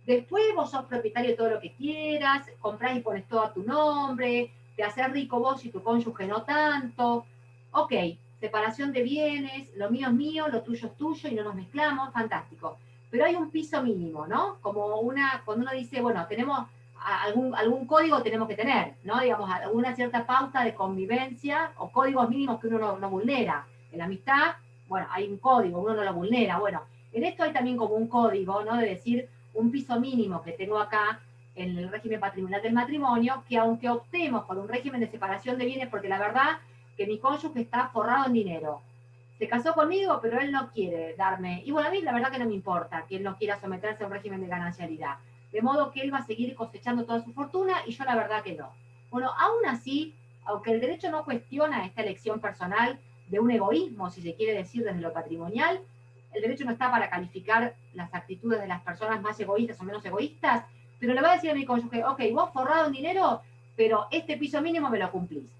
Después vos sos propietario de todo lo que quieras, comprás y pones todo a tu nombre, te haces rico vos y tu cónyuge no tanto. Ok, separación de bienes, lo mío es mío, lo tuyo es tuyo y no nos mezclamos, fantástico. Pero hay un piso mínimo, ¿no? Como cuando uno dice, bueno, tenemos algún código tenemos que tener, ¿no? Digamos, alguna cierta pauta de convivencia o códigos mínimos que uno no vulnera. En la amistad, bueno, hay un código, uno no lo vulnera. Bueno, en esto hay también como un código, ¿no? De decir, un piso mínimo que tengo acá en el régimen patrimonial del matrimonio, que aunque optemos por un régimen de separación de bienes, porque la verdad que mi cónyuge está forrado en dinero, se casó conmigo, pero él no quiere darme, y bueno, a mí la verdad que no me importa que él no quiera someterse a un régimen de ganancialidad, de modo que él va a seguir cosechando toda su fortuna y yo la verdad que no. Bueno, aún así, aunque el derecho no cuestiona esta elección personal de un egoísmo, si se quiere decir desde lo patrimonial, el derecho no está para calificar las actitudes de las personas más egoístas o menos egoístas, pero le va a decir a mi cónyuge, ok, vos forrado en dinero, pero este piso mínimo me lo cumplís.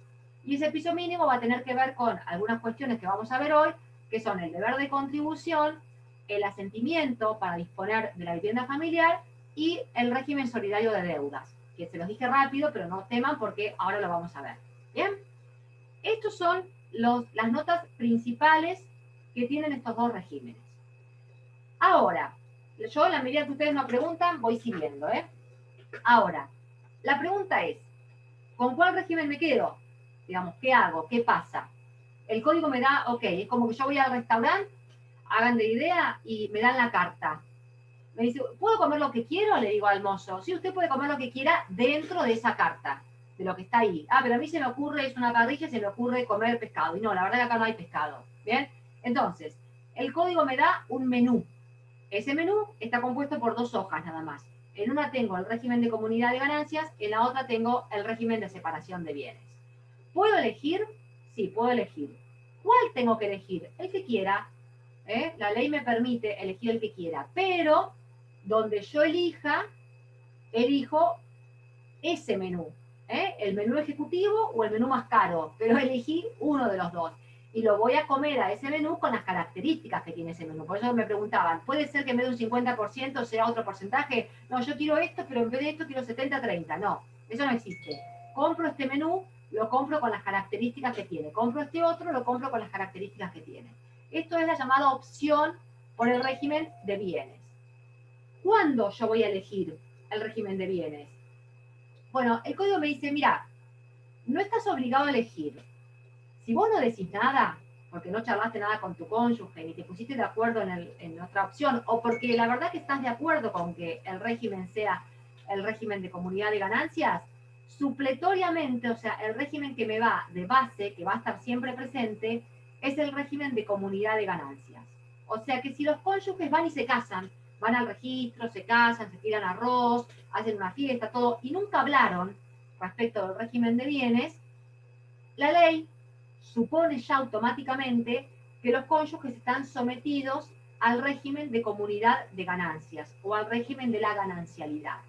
Y ese piso mínimo va a tener que ver con algunas cuestiones que vamos a ver hoy, que son el deber de contribución, el asentimiento para disponer de la vivienda familiar y el régimen solidario de deudas, que se los dije rápido, pero no teman porque ahora lo vamos a ver. ¿Bien? Estos son las notas principales que tienen estos dos regímenes. Ahora, yo en la medida que ustedes me preguntan, voy siguiendo, ¿eh? Ahora, la pregunta es, ¿con cuál régimen me quedo? Digamos, ¿qué hago? ¿Qué pasa? El código me da, ok, es como que yo voy al restaurante, hagan de idea, y me dan la carta. Me dice, ¿puedo comer lo que quiero? Le digo al mozo, sí, usted puede comer lo que quiera dentro de esa carta, de lo que está ahí. Ah, pero a mí se me ocurre, es una parrilla, se me ocurre comer pescado. Y no, la verdad que acá no hay pescado. ¿Bien? Entonces, el código me da un menú. Ese menú está compuesto por 2 hojas nada más. En una tengo el régimen de comunidad de ganancias, en la otra tengo el régimen de separación de bienes. ¿Puedo elegir? Sí, puedo elegir. ¿Cuál tengo que elegir? El que quiera. La ley me permite elegir el que quiera, pero donde yo elija, elijo ese menú. El menú ejecutivo o el menú más caro, pero elegí uno de los dos. Y lo voy a comer a ese menú con las características que tiene ese menú. Por eso me preguntaban, ¿puede ser que en vez de un 50% sea otro porcentaje? No, yo quiero esto, pero en vez de esto quiero 70-30. No, eso no existe. Compro este menú, lo compro con las características que tiene. Compro este otro, lo compro con las características que tiene. Esto es la llamada opción por el régimen de bienes. ¿Cuándo yo voy a elegir el régimen de bienes? Bueno, el código me dice, mira, no estás obligado a elegir. Si vos no decís nada, porque no charlaste nada con tu cónyuge, ni te pusiste de acuerdo en otra opción, o porque la verdad que estás de acuerdo con que el régimen sea el régimen de comunidad de ganancias, supletoriamente, o sea, el régimen que me va de base, que va a estar siempre presente, es el régimen de comunidad de ganancias. O sea que si los cónyuges van y se casan, van al registro, se casan, se tiran arroz, hacen una fiesta, todo, y nunca hablaron respecto del régimen de bienes, la ley supone ya automáticamente que los cónyuges están sometidos al régimen de comunidad de ganancias o al régimen de la ganancialidad.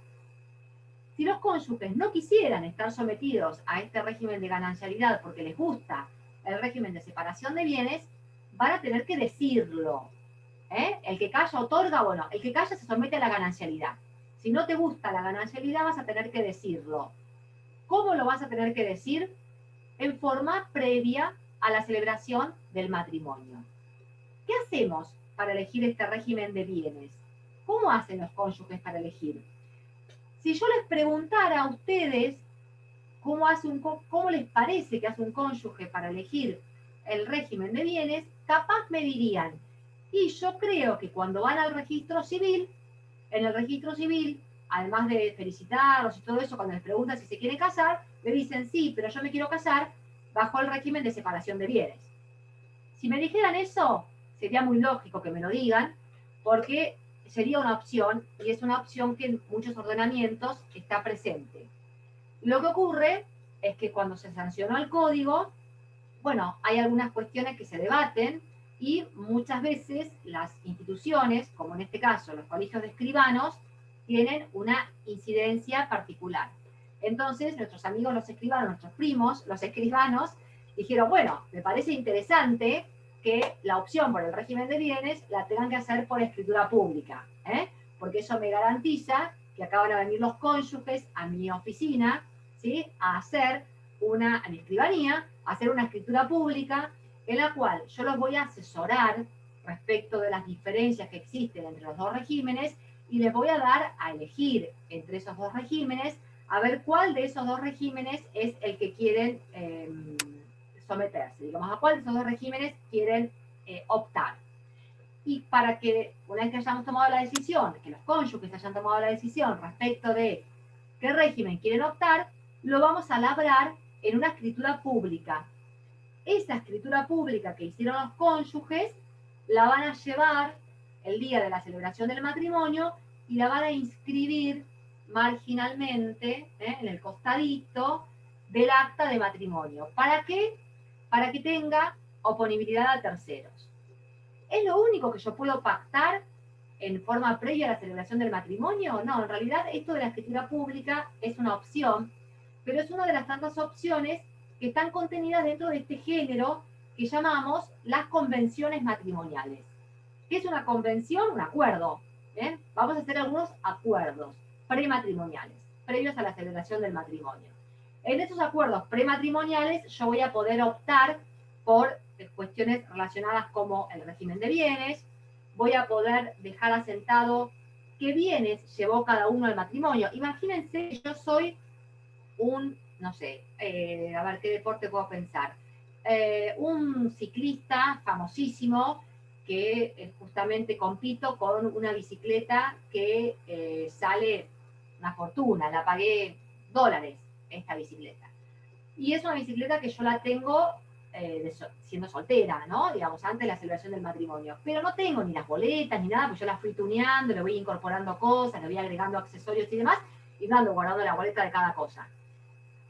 Si los cónyuges no quisieran estar sometidos a este régimen de ganancialidad porque les gusta el régimen de separación de bienes, van a tener que decirlo. El que calla otorga, bueno, el que calla se somete a la ganancialidad. Si no te gusta la ganancialidad, vas a tener que decirlo. ¿Cómo lo vas a tener que decir? En forma previa a la celebración del matrimonio. ¿Qué hacemos para elegir este régimen de bienes? ¿Cómo hacen los cónyuges para elegir? Si yo les preguntara a ustedes cómo les parece que hace un cónyuge para elegir el régimen de bienes, capaz me dirían, y yo creo que cuando van al registro civil, en el registro civil, además de felicitarlos y todo eso, cuando les preguntan si se quieren casar, le dicen, sí, pero yo me quiero casar bajo el régimen de separación de bienes. Si me dijeran eso, sería muy lógico que me lo digan, porque sería una opción, y es una opción que en muchos ordenamientos está presente. Lo que ocurre es que cuando se sancionó el código, bueno, hay algunas cuestiones que se debaten, y muchas veces las instituciones, como en este caso los colegios de escribanos, tienen una incidencia particular. Entonces, nuestros amigos los escribanos, nuestros primos, los escribanos, dijeron, bueno, me parece interesante que la opción por el régimen de bienes la tengan que hacer por escritura pública, porque eso me garantiza que acá van a venir los cónyuges a mi oficina, ¿sí? A mi escribanía, a hacer una escritura pública en la cual yo los voy a asesorar respecto de las diferencias que existen entre los dos regímenes y les voy a dar a elegir entre esos dos regímenes a ver cuál de esos dos regímenes es el que quieren someterse, digamos, a cuál de esos dos regímenes quieren optar. Y para que, una vez que hayamos tomado la decisión, que los cónyuges hayan tomado la decisión respecto de qué régimen quieren optar, lo vamos a labrar en una escritura pública. Esa escritura pública que hicieron los cónyuges la van a llevar el día de la celebración del matrimonio y la van a inscribir marginalmente, en el costadito del acta de matrimonio. ¿Para qué? Para que tenga oponibilidad a terceros. ¿Es lo único que yo puedo pactar en forma previa a la celebración del matrimonio? No, en realidad esto de la escritura pública es una opción, pero es una de las tantas opciones que están contenidas dentro de este género que llamamos las convenciones matrimoniales. ¿Qué es una convención? Un acuerdo. Vamos a hacer algunos acuerdos prematrimoniales, previos a la celebración del matrimonio. En esos acuerdos prematrimoniales yo voy a poder optar por cuestiones relacionadas como el régimen de bienes, voy a poder dejar asentado qué bienes llevó cada uno al matrimonio. Imagínense que yo soy no sé, a ver qué deporte puedo pensar. Un ciclista famosísimo que justamente compito con una bicicleta que sale una fortuna, la pagué $, esta bicicleta. Y es una bicicleta que yo la tengo siendo soltera, ¿no? Digamos, antes de la celebración del matrimonio. Pero no tengo ni las boletas ni nada, pues yo las fui tuneando, le voy incorporando cosas, le voy agregando accesorios y demás, y guardando la boleta de cada cosa.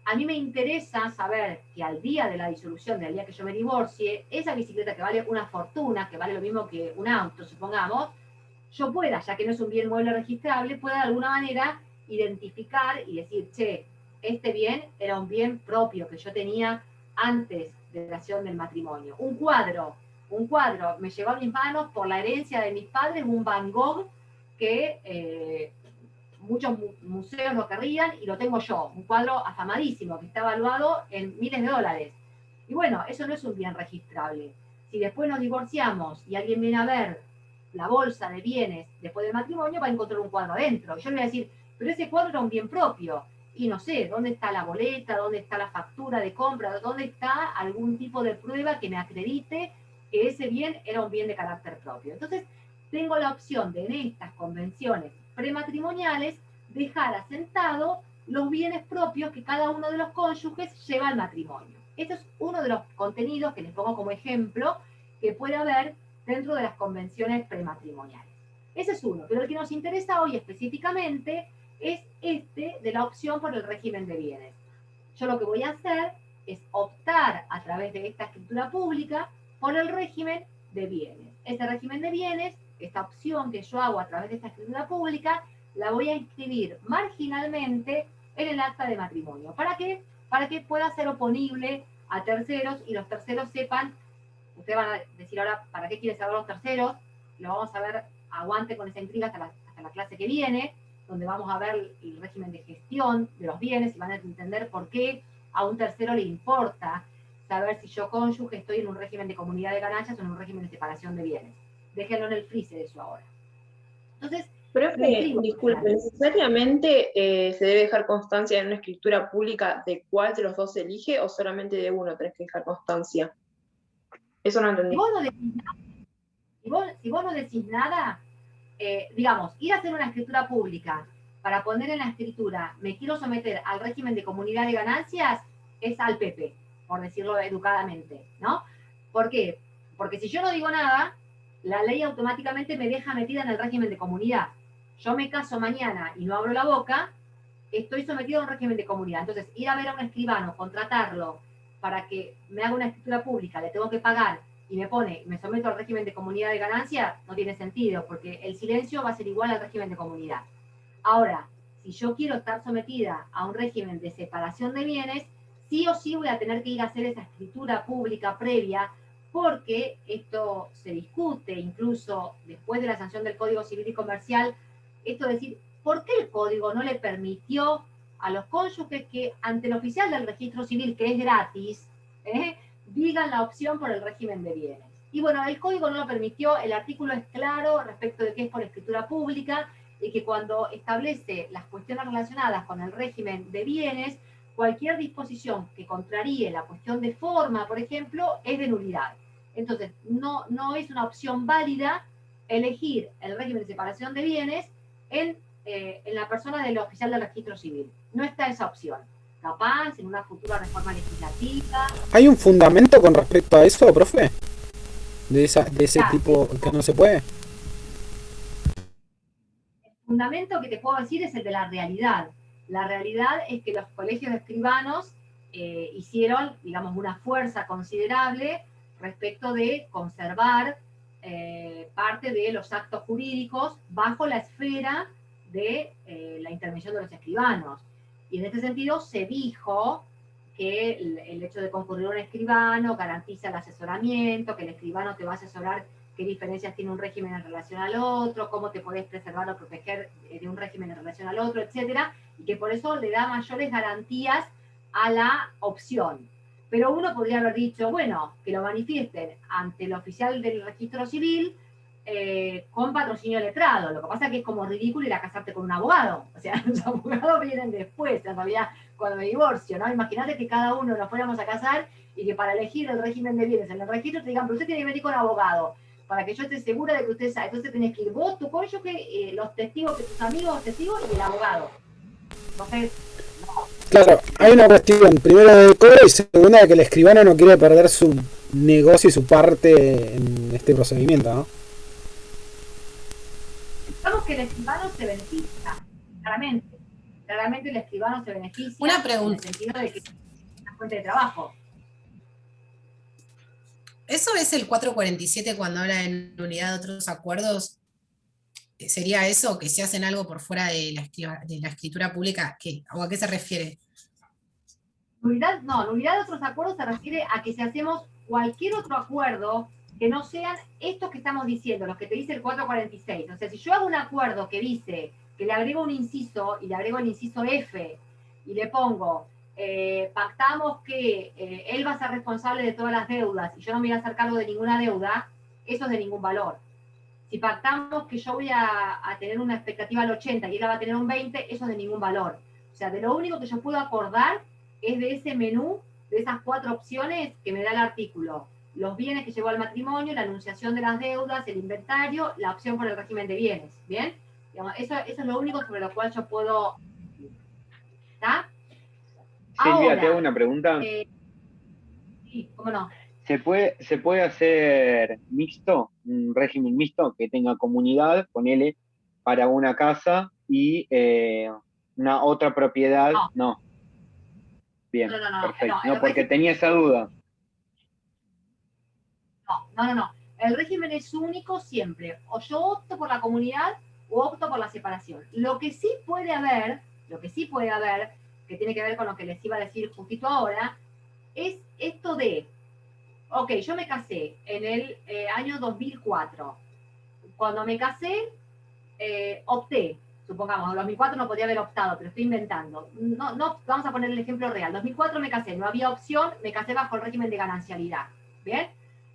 A mí me interesa saber que al día de la disolución, del día que yo me divorcie, esa bicicleta que vale una fortuna, que vale lo mismo que un auto, supongamos, yo pueda, ya que no es un bien mueble registrable, pueda de alguna manera identificar y decir, che, este bien era un bien propio que yo tenía antes de la acción del matrimonio. Un cuadro me llegó a mis manos por la herencia de mis padres, un Van Gogh que muchos museos lo querrían y lo tengo yo, un cuadro afamadísimo que está evaluado en miles de $. Y bueno, eso no es un bien registrable. Si después nos divorciamos y alguien viene a ver la bolsa de bienes después del matrimonio, va a encontrar un cuadro adentro. Yo le voy a decir, pero ese cuadro era un bien propio. Y no sé, ¿dónde está la boleta? ¿Dónde está la factura de compra? ¿Dónde está algún tipo de prueba que me acredite que ese bien era un bien de carácter propio? Entonces, tengo la opción de en estas convenciones prematrimoniales dejar asentado los bienes propios que cada uno de los cónyuges lleva al matrimonio. Este es uno de los contenidos que les pongo como ejemplo que puede haber dentro de las convenciones prematrimoniales. Ese es uno, pero el que nos interesa hoy específicamente es este de la opción por el régimen de bienes. Yo lo que voy a hacer es optar a través de esta escritura pública por el régimen de bienes. Ese régimen de bienes, esta opción que yo hago a través de esta escritura pública, la voy a inscribir marginalmente en el acta de matrimonio. ¿Para qué? Para que pueda ser oponible a terceros y los terceros sepan. Ustedes van a decir ahora, ¿para qué quieren saber los terceros? Lo vamos a ver, aguante con esa intriga hasta la clase que viene, donde vamos a ver el régimen de gestión de los bienes y van a entender por qué a un tercero le importa saber si yo cónyuge estoy en un régimen de comunidad de ganancias o en un régimen de separación de bienes. Déjenlo en el freezer eso ahora. Entonces, Profe, disculpe, ¿necesariamente se debe dejar constancia en una escritura pública de cuál de los dos se elige o solamente de uno tenés que dejar constancia? Eso no entendí. Si vos no decís nada, digamos, ir a hacer una escritura pública para poner en la escritura, me quiero someter al régimen de comunidad de ganancias, es al Pepe, por decirlo educadamente, ¿no? ¿Por qué? Porque si yo no digo nada, la ley automáticamente me deja metida en el régimen de comunidad. Yo me caso mañana y no abro la boca, estoy sometido a un régimen de comunidad. Entonces, ir a ver a un escribano, contratarlo para que me haga una escritura pública, le tengo que pagar y me someto al régimen de comunidad de ganancia, no tiene sentido, porque el silencio va a ser igual al régimen de comunidad. Ahora, si yo quiero estar sometida a un régimen de separación de bienes, sí o sí voy a tener que ir a hacer esa escritura pública previa, porque esto se discute incluso después de la sanción del Código Civil y Comercial, esto de decir, ¿por qué el Código no le permitió a los cónyuges que ante el oficial del registro civil, que es gratis, digan la opción por el régimen de bienes? Y bueno, el Código no lo permitió, el artículo es claro respecto de qué es por escritura pública, y que cuando establece las cuestiones relacionadas con el régimen de bienes, cualquier disposición que contraríe la cuestión de forma, por ejemplo, es de nulidad. Entonces, no es una opción válida elegir el régimen de separación de bienes en en la persona del oficial del registro civil. No está esa opción. Capaz, en una futura reforma legislativa. ¿Hay un fundamento con respecto a eso, profe? De ese Claro, tipo que no se puede. El fundamento que te puedo decir es el de la realidad. La realidad es que los colegios de escribanos hicieron, digamos, una fuerza considerable respecto de conservar parte de los actos jurídicos bajo la esfera de la intervención de los escribanos. Y en este sentido se dijo que el hecho de concurrir a un escribano garantiza el asesoramiento, que el escribano te va a asesorar qué diferencias tiene un régimen en relación al otro, cómo te podés preservar o proteger de un régimen en relación al otro, etcétera, y que por eso le da mayores garantías a la opción. Pero uno podría haber dicho, bueno, que lo manifiesten ante el oficial del registro civil con patrocinio letrado. Lo que pasa es que es como ridículo ir a casarte con un abogado. O sea, los abogados vienen después, en realidad, cuando me divorcio, ¿no? Imagínate que cada uno nos fuéramos a casar y que para elegir el régimen de bienes en el registro te digan, pero usted tiene que venir con abogado, para que yo esté segura de que usted sabe. Entonces tenés que ir vos, tu cónyuge, los testigos, que tus amigos, testigos y el abogado. Entonces, no. Claro, hay una cuestión, primero de cobro y segunda de que el escribano no quiere perder su negocio y su parte en este procedimiento, ¿no? Digamos que el escribano se beneficia, claramente. Claramente el escribano se beneficia. Una pregunta. En el sentido de que es una fuente de trabajo. ¿Eso es el 447 cuando habla de nulidad de otros acuerdos? ¿Sería eso, que si hacen algo por fuera de la escritura pública? ¿O a qué se refiere? Nulidad, no, nulidad de otros acuerdos se refiere a que si hacemos cualquier otro acuerdo que no sean estos que estamos diciendo, los que te dice el 446. O sea, si yo hago un acuerdo que dice que le agrego un inciso y le agrego el inciso F y le pongo, pactamos que él va a ser responsable de todas las deudas y yo no me voy a hacer cargo de ninguna deuda, eso es de ningún valor. Si pactamos que yo voy a tener una expectativa al 80 y él va a tener un 20, eso es de ningún valor. O sea, de lo único que yo puedo acordar es de ese menú, de esas 4 opciones que me da el artículo. Los bienes que llevó al matrimonio, la anunciación de las deudas, el inventario, la opción por el régimen de bienes. ¿Bien? Digamos, eso es lo único sobre lo cual yo puedo... ¿Está? Silvia, Ahora, te hago una pregunta. Sí, ¿cómo no? ¿Se puede hacer mixto, un régimen mixto que tenga comunidad, ponele, para una casa y una otra propiedad? No. Bien, No, perfecto. no, No, porque tenía esa duda. No. El régimen es único siempre. O yo opto por la comunidad o opto por la separación. Lo que sí puede haber, que tiene que ver con lo que les iba a decir justito ahora, es esto de, ok, yo me casé en el año 2004. Cuando me casé, opté, supongamos, en 2004 no podía haber optado, pero estoy inventando. No, vamos a poner el ejemplo real. 2004 me casé, no había opción, me casé bajo el régimen de ganancialidad. ¿Bien?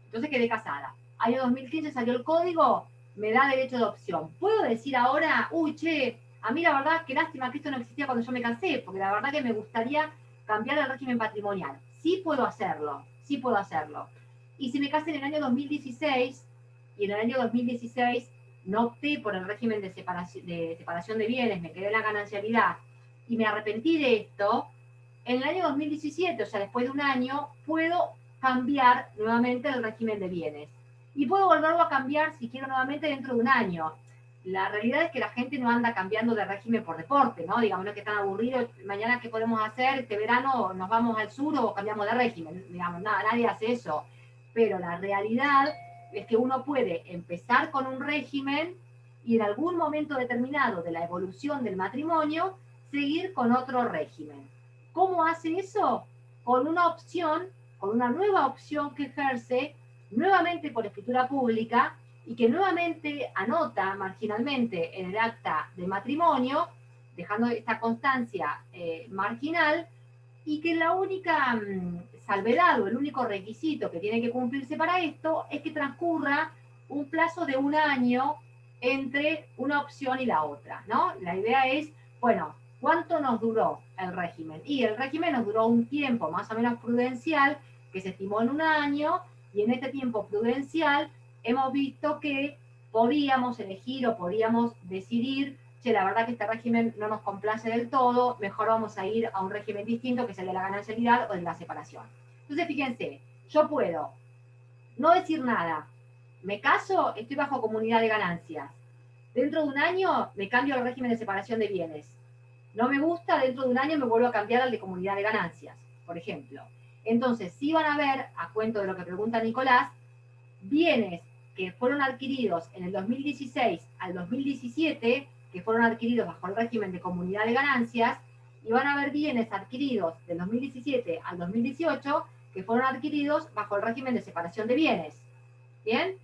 Entonces quedé casada. Año 2015 salió el código, me da derecho de opción. ¿Puedo decir ahora, uy, che, a mí la verdad, qué lástima que esto no existía cuando yo me casé, porque la verdad que me gustaría cambiar el régimen patrimonial? Sí puedo hacerlo. Y si me casé en el año 2016, y en el año 2016 no opté por el régimen de separación de bienes, me quedé en la ganancialidad, y me arrepentí de esto, en el año 2017, o sea, después de un año, puedo cambiar nuevamente el régimen de bienes. Y puedo volverlo a cambiar si quiero nuevamente dentro de un año. La realidad es que la gente no anda cambiando de régimen por deporte, ¿no? Digamos, no es que están aburridos, mañana qué podemos hacer, este verano nos vamos al sur o cambiamos de régimen. Digamos, nadie hace eso. Pero la realidad es que uno puede empezar con un régimen y en algún momento determinado de la evolución del matrimonio, seguir con otro régimen. ¿Cómo hace eso? Con una opción, con una nueva opción que ejerce nuevamente por escritura pública y que nuevamente anota marginalmente en el acta de matrimonio, dejando esta constancia marginal, y que la única salvedad o el único requisito que tiene que cumplirse para esto es que transcurra un plazo de un año entre una opción y la otra, ¿no? La idea es, bueno, ¿cuánto nos duró el régimen? Y el régimen nos duró un tiempo más o menos prudencial, que se estimó en un año, y en este tiempo prudencial hemos visto que podíamos elegir o podíamos decidir che, la verdad que este régimen no nos complace del todo, mejor vamos a ir a un régimen distinto, que es el de la ganancialidad o de la separación. Entonces, fíjense, yo puedo no decir nada, me caso, estoy bajo comunidad de ganancias. Dentro de un año me cambio al régimen de separación de bienes. No me gusta, dentro de un año me vuelvo a cambiar al de comunidad de ganancias, por ejemplo. Entonces, sí van a ver, a cuento de lo que pregunta Nicolás, bienes que fueron adquiridos en el 2016 al 2017, que fueron adquiridos bajo el régimen de comunidad de ganancias, y van a haber bienes adquiridos del 2017 al 2018 que fueron adquiridos bajo el régimen de separación de bienes. ¿Bien?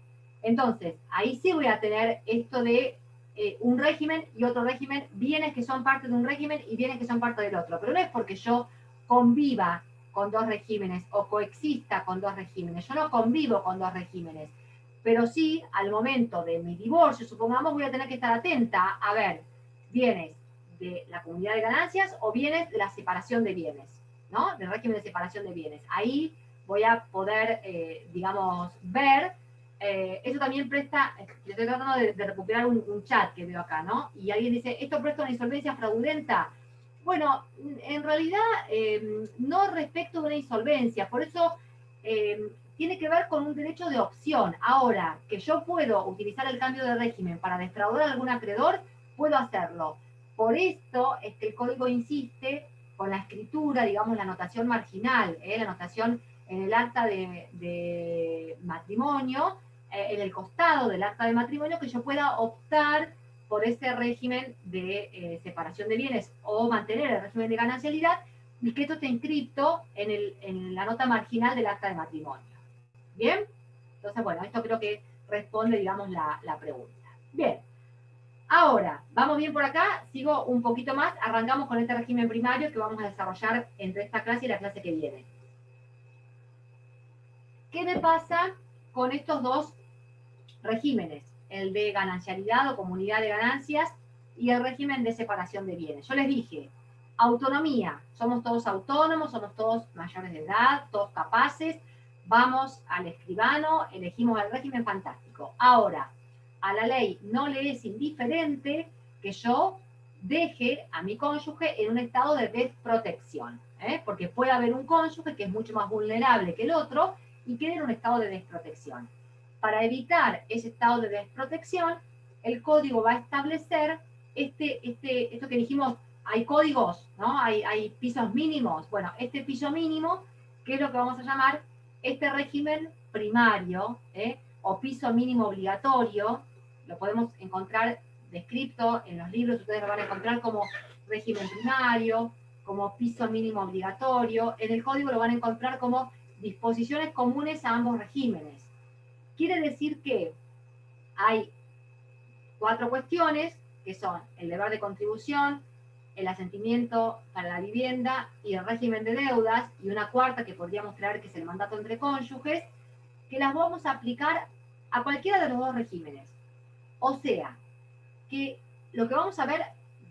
Entonces, ahí sí voy a tener esto de un régimen y otro régimen, bienes que son parte de un régimen y bienes que son parte del otro. Pero no es porque yo conviva con dos regímenes o coexista con dos regímenes. Yo no convivo con dos regímenes. Pero sí, al momento de mi divorcio, supongamos, voy a tener que estar atenta a ver bienes de la comunidad de ganancias o bienes de la separación de bienes, ¿no? Del régimen de separación de bienes. Ahí voy a poder, digamos, ver. Eso también presta, estoy tratando de recuperar un chat que veo acá, ¿no? Y alguien dice, ¿esto presta una insolvencia fraudulenta? Bueno, en realidad no respecto de una insolvencia, por eso tiene que ver con un derecho de opción. Ahora, que yo puedo utilizar el cambio de régimen para defraudar a algún acreedor, puedo hacerlo. Por esto es que el código insiste con la escritura, digamos, la anotación marginal, la anotación en el acta de matrimonio, en el costado del acta de matrimonio, que yo pueda optar por ese régimen de separación de bienes o mantener el régimen de ganancialidad y que esto esté inscrito en la nota marginal del acta de matrimonio. ¿Bien? Entonces, bueno, esto creo que responde, digamos, la pregunta. Bien. Ahora, ¿vamos bien por acá? Sigo un poquito más. Arrancamos con este régimen primario que vamos a desarrollar entre esta clase y la clase que viene. ¿Qué me pasa con estos dos regímenes? El de ganancialidad o comunidad de ganancias y el régimen de separación de bienes. Yo les dije, autonomía, somos todos autónomos, somos todos mayores de edad, todos capaces, vamos al escribano, elegimos el régimen, fantástico. Ahora, a la ley no le es indiferente que yo deje a mi cónyuge en un estado de desprotección, porque puede haber un cónyuge que es mucho más vulnerable que el otro y quede en un estado de desprotección. Para evitar ese estado de desprotección, el código va a establecer esto que dijimos, hay códigos, ¿no? Hay pisos mínimos. Bueno, este piso mínimo, que es lo que vamos a llamar este régimen primario, o piso mínimo obligatorio, lo podemos encontrar descrito en los libros, ustedes lo van a encontrar como régimen primario, como piso mínimo obligatorio, en el código lo van a encontrar como disposiciones comunes a ambos regímenes. Quiere decir que hay 4 cuestiones, que son el deber de contribución, el asentimiento para la vivienda y el régimen de deudas, y una cuarta que podríamos creer que es el mandato entre cónyuges, que las vamos a aplicar a cualquiera de los dos regímenes. O sea, que lo que vamos a ver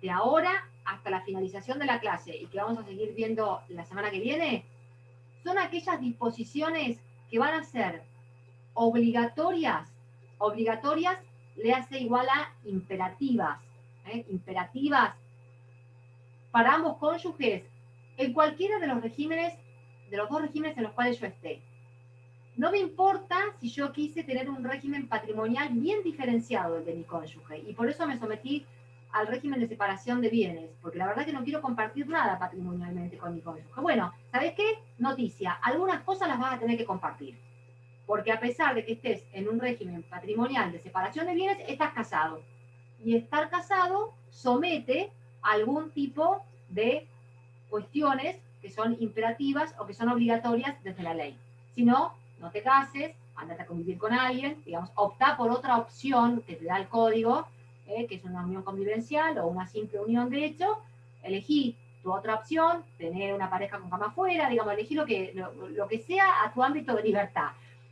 de ahora hasta la finalización de la clase y que vamos a seguir viendo la semana que viene, son aquellas disposiciones que van a ser obligatorias le hace igual a imperativas, imperativas para ambos cónyuges en cualquiera de los regímenes, de los dos regímenes en los cuales yo esté. No me importa si yo quise tener un régimen patrimonial bien diferenciado del de mi cónyuge, y por eso me sometí al régimen de separación de bienes, porque la verdad que no quiero compartir nada patrimonialmente con mi cónyuge. Bueno, ¿sabes qué? Noticia, algunas cosas las vas a tener que compartir. Porque a pesar de que estés en un régimen patrimonial de separación de bienes, estás casado. Y estar casado somete a algún tipo de cuestiones que son imperativas o que son obligatorias desde la ley. Si no, no te cases, andate a convivir con alguien, digamos, opta por otra opción que te da el código, que es una unión convivencial o una simple unión de hecho, elegí tu otra opción, tener una pareja con cama afuera, digamos, elegí lo que sea a tu ámbito de libertad.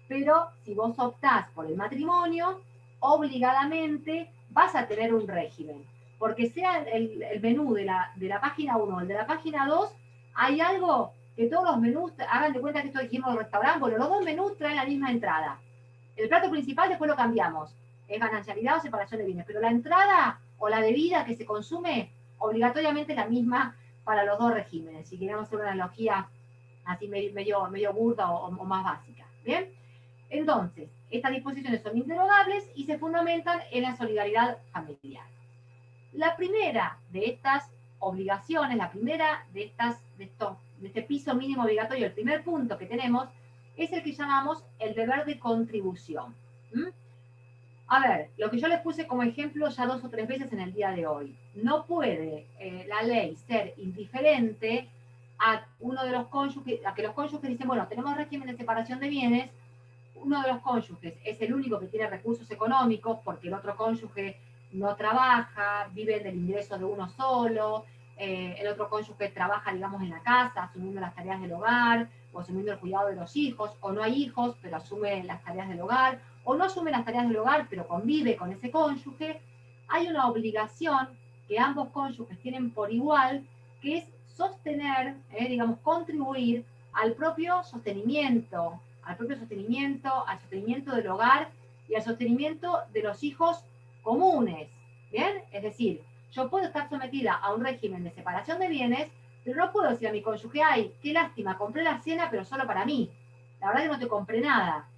Pero si vos optás por el matrimonio, obligadamente vas a tener un régimen. Porque sea el menú de la página 1 o el de la página 2, hay algo que todos los menús, hagan de cuenta que esto dijimos del restaurante, bueno, los dos menús traen la misma entrada. El plato principal después lo cambiamos, es ganancialidad o separación de bienes, pero la entrada o la bebida que se consume, obligatoriamente es la misma para los dos regímenes, si queremos hacer una analogía así medio burda o más básica. ¿Bien? Entonces, estas disposiciones son inderogables y se fundamentan en la solidaridad familiar. La primera de estas obligaciones, la primera de este piso mínimo obligatorio, el primer punto que tenemos, es el que llamamos el deber de contribución. ¿Mm? A ver, lo que yo les puse como ejemplo ya 2 o 3 veces en el día de hoy. No puede la ley ser indiferente a uno de los cónyuges, a que los cónyuges dicen, bueno, tenemos régimen de separación de bienes, uno de los cónyuges es el único que tiene recursos económicos porque el otro cónyuge no trabaja, vive del ingreso de uno solo, el otro cónyuge trabaja, digamos, en la casa, asumiendo las tareas del hogar, o asumiendo el cuidado de los hijos, o no hay hijos, pero asume las tareas del hogar, o no asume las tareas del hogar, pero convive con ese cónyuge. Hay una obligación que ambos cónyuges tienen por igual, que es sostener, digamos, contribuir al propio sostenimiento del hogar y al sostenimiento de los hijos comunes. ¿Bien? Es decir, yo puedo estar sometida a un régimen de separación de bienes, pero no puedo decir a mi cónyuge, ay, qué lástima, compré la cena, pero solo para mí. La verdad que no te compré nada.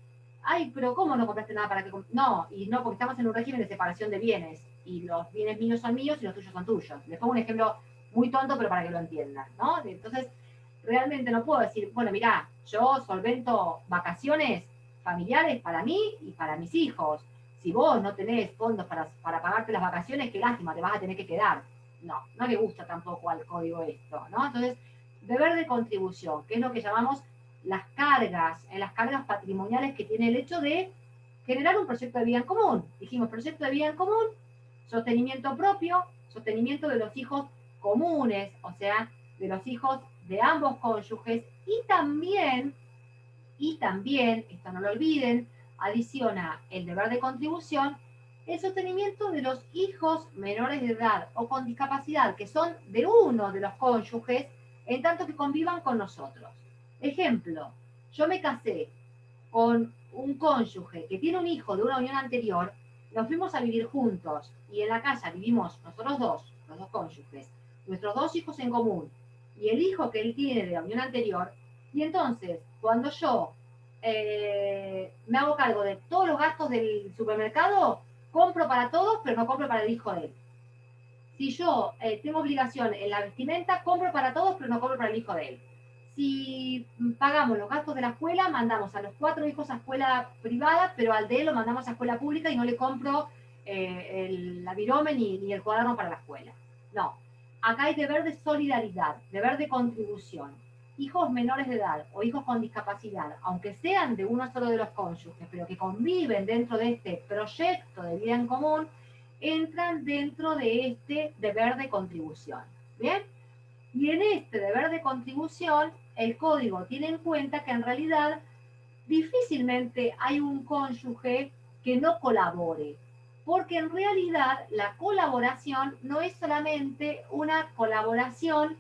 Ay, pero ¿cómo no compraste nada para que no, y no, porque estamos en un régimen de separación de bienes, y los bienes míos son míos y los tuyos son tuyos. Les pongo un ejemplo muy tonto, pero para que lo entiendan, ¿no? Entonces, realmente no puedo decir, bueno, mirá, yo solvento vacaciones familiares para mí y para mis hijos. Si vos no tenés fondos para pagarte las vacaciones, qué lástima, te vas a tener que quedar. No le gusta tampoco al código esto, ¿no? Entonces, deber de contribución, que es lo que llamamos las cargas patrimoniales que tiene el hecho de generar un proyecto de vida en común. Dijimos, proyecto de vida en común, sostenimiento propio, sostenimiento de los hijos comunes, o sea, de los hijos de ambos cónyuges, y también, esto no lo olviden, adiciona el deber de contribución, el sostenimiento de los hijos menores de edad o con discapacidad, que son de uno de los cónyuges, en tanto que convivan con nosotros. Ejemplo, yo me casé con un cónyuge que tiene un hijo de una unión anterior, nos fuimos a vivir juntos y en la casa vivimos nosotros dos, los dos cónyuges, nuestros 2 hijos en común y el hijo que él tiene de la unión anterior, y entonces cuando yo me hago cargo de todos los gastos del supermercado, compro para todos, pero no compro para el hijo de él. Si yo tengo obligación en la vestimenta, compro para todos, pero no compro para el hijo de él. Si pagamos los gastos de la escuela, mandamos a los 4 hijos a escuela privada, pero al de él lo mandamos a escuela pública y no le compro la virome ni el cuaderno para la escuela. No, acá hay deber de solidaridad, deber de contribución. Hijos menores de edad o hijos con discapacidad, aunque sean de uno solo de los cónyuges, pero que conviven dentro de este proyecto de vida en común, entran dentro de este deber de contribución. ¿Bien? Y en este deber de contribución, el código tiene en cuenta que en realidad difícilmente hay un cónyuge que no colabore, porque en realidad la colaboración no es solamente una colaboración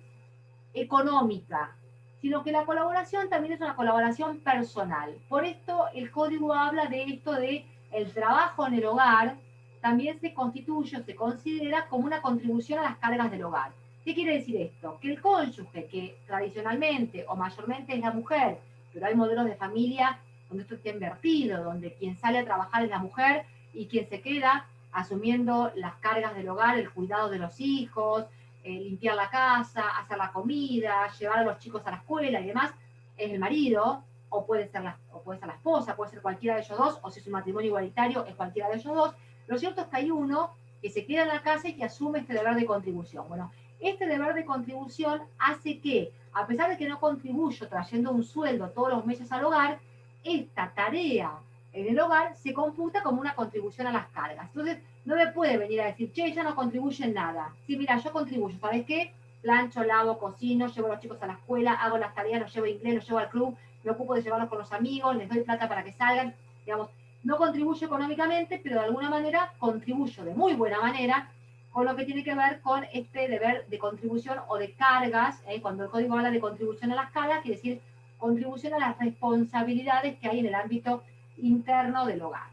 económica, sino que la colaboración también es una colaboración personal. Por esto el código habla de esto de el trabajo en el hogar, también se constituye o se considera como una contribución a las cargas del hogar. ¿Qué quiere decir esto? Que el cónyuge, que tradicionalmente o mayormente es la mujer, pero hay modelos de familia donde esto está invertido, donde quien sale a trabajar es la mujer y quien se queda asumiendo las cargas del hogar, el cuidado de los hijos, limpiar la casa, hacer la comida, llevar a los chicos a la escuela y demás, es el marido, o puede ser la esposa, puede ser cualquiera de ellos dos, o si es un matrimonio igualitario, es cualquiera de ellos dos. Lo cierto es que hay uno que se queda en la casa y que asume este deber de contribución. Bueno, este deber de contribución hace que, a pesar de que no contribuyo trayendo un sueldo todos los meses al hogar, esta tarea en el hogar se computa como una contribución a las cargas. Entonces, no me puede venir a decir, che, ya no contribuye en nada. Sí, mira, yo contribuyo, ¿sabes qué? Plancho, lavo, cocino, llevo a los chicos a la escuela, hago las tareas, los llevo a inglés, los llevo al club, me ocupo de llevarlos con los amigos, les doy plata para que salgan, digamos, no contribuyo económicamente, pero de alguna manera contribuyo de muy buena manera con lo que tiene que ver con este deber de contribución o de cargas. Cuando el código habla de contribución a las cargas, quiere decir contribución a las responsabilidades que hay en el ámbito interno del hogar.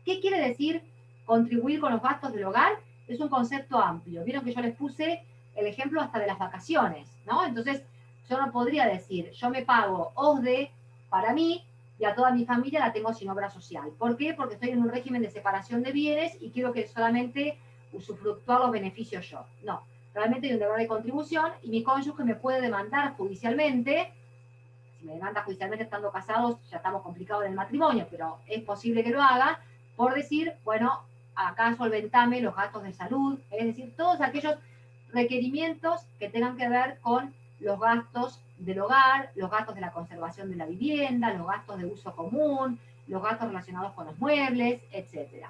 ¿Qué quiere decir contribuir con los gastos del hogar? es un concepto amplio. Vieron que yo les puse el ejemplo hasta de las vacaciones, ¿no? Entonces, yo no podría decir, yo me pago OSDE para mí y a toda mi familia la tengo sin obra social. ¿Por qué? Porque estoy en un régimen de separación de bienes y quiero que solamente usufructuar los beneficios yo. No, realmente hay un deber de contribución y mi cónyuge me puede demandar judicialmente. Si me demanda judicialmente estando casados, ya estamos complicados en el matrimonio, pero es posible que lo haga, por decir, bueno, acá solventame los gastos de salud, es decir, todos aquellos requerimientos que tengan que ver con los gastos del hogar, los gastos de la conservación de la vivienda, los gastos de uso común, los gastos relacionados con los muebles, etc.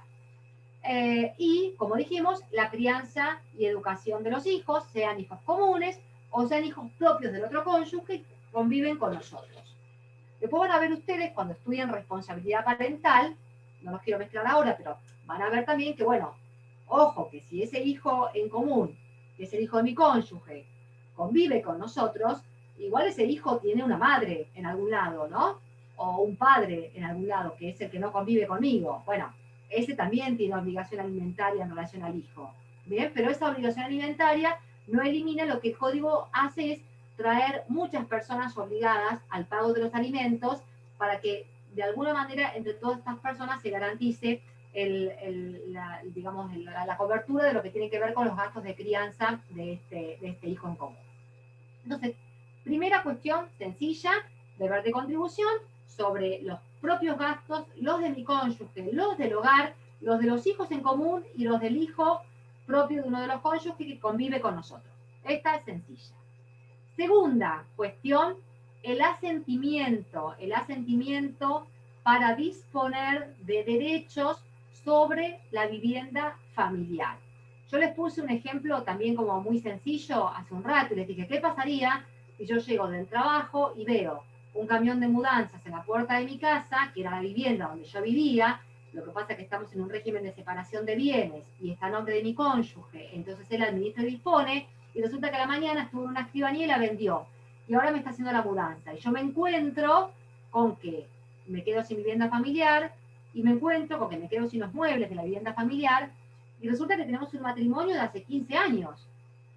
Y, como dijimos, la crianza y educación de los hijos, sean hijos comunes o sean hijos propios del otro cónyuge, conviven con nosotros. Después van a ver ustedes, cuando estudien responsabilidad parental, no los quiero mezclar ahora, pero van a ver también que, bueno, ojo, que si ese hijo en común, que es el hijo de mi cónyuge, convive con nosotros, igual ese hijo tiene una madre en algún lado, ¿no? O un padre en algún lado, que es el que no convive conmigo. Bueno, ese también tiene obligación alimentaria en relación al hijo. ¿Bien? Pero esa obligación alimentaria no elimina, lo que el código hace es traer muchas personas obligadas al pago de los alimentos para que de alguna manera entre todas estas personas se garantice la cobertura de lo que tiene que ver con los gastos de crianza de este hijo en común. Entonces, primera cuestión sencilla, deber de contribución sobre los propios gastos, los de mi cónyuge, los del hogar, los de los hijos en común y los del hijo propio de uno de los cónyuges que convive con nosotros. Esta es sencilla. Segunda cuestión, el asentimiento para disponer de derechos sobre la vivienda familiar. Yo les puse un ejemplo también como muy sencillo hace un rato y les dije, ¿qué pasaría si yo llego del trabajo y veo un camión de mudanzas en la puerta de mi casa, que era la vivienda donde yo vivía? Lo que pasa es que estamos en un régimen de separación de bienes y está a nombre de mi cónyuge, entonces él administra y dispone, y resulta que a la mañana estuvo en una escribanía y la vendió, y ahora me está haciendo la mudanza, y yo me encuentro con que me quedo sin vivienda familiar, y me encuentro con que me quedo sin los muebles de la vivienda familiar, y resulta que tenemos un matrimonio de hace 15 años.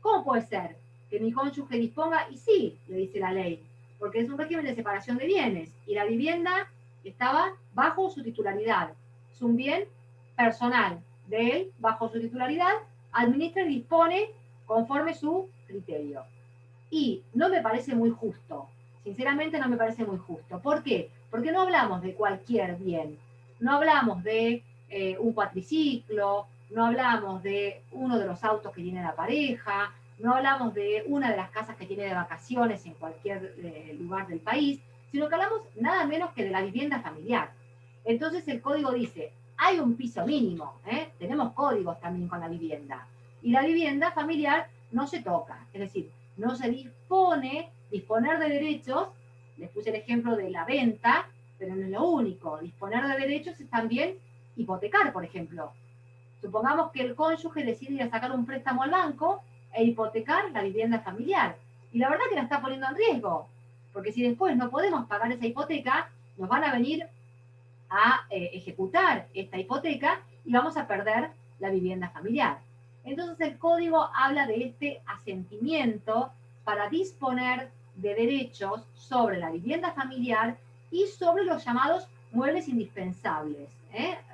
¿Cómo puede ser que mi cónyuge disponga? Y sí, le dice la ley, porque es un régimen de separación de bienes, y la vivienda estaba bajo su titularidad. Es un bien personal de él, bajo su titularidad, administra y dispone conforme su criterio. Y no me parece muy justo, sinceramente no me parece muy justo. ¿Por qué? Porque no hablamos de cualquier bien, no hablamos de un cuatriciclo, no hablamos de uno de los autos que tiene la pareja, no hablamos de una de las casas que tiene de vacaciones en cualquier lugar del país, sino que hablamos nada menos que de la vivienda familiar. Entonces el código dice, hay un piso mínimo, tenemos códigos también con la vivienda, y la vivienda familiar no se toca, es decir, no se disponer de derechos, les puse el ejemplo de la venta, pero no es lo único, disponer de derechos es también hipotecar, por ejemplo. Supongamos que el cónyuge decide ir a sacar un préstamo al banco e hipotecar la vivienda familiar, y la verdad que la está poniendo en riesgo, porque si después no podemos pagar esa hipoteca, nos van a venir a ejecutar esta hipoteca y vamos a perder la vivienda familiar. Entonces el código habla de este asentimiento para disponer de derechos sobre la vivienda familiar y sobre los llamados muebles indispensables.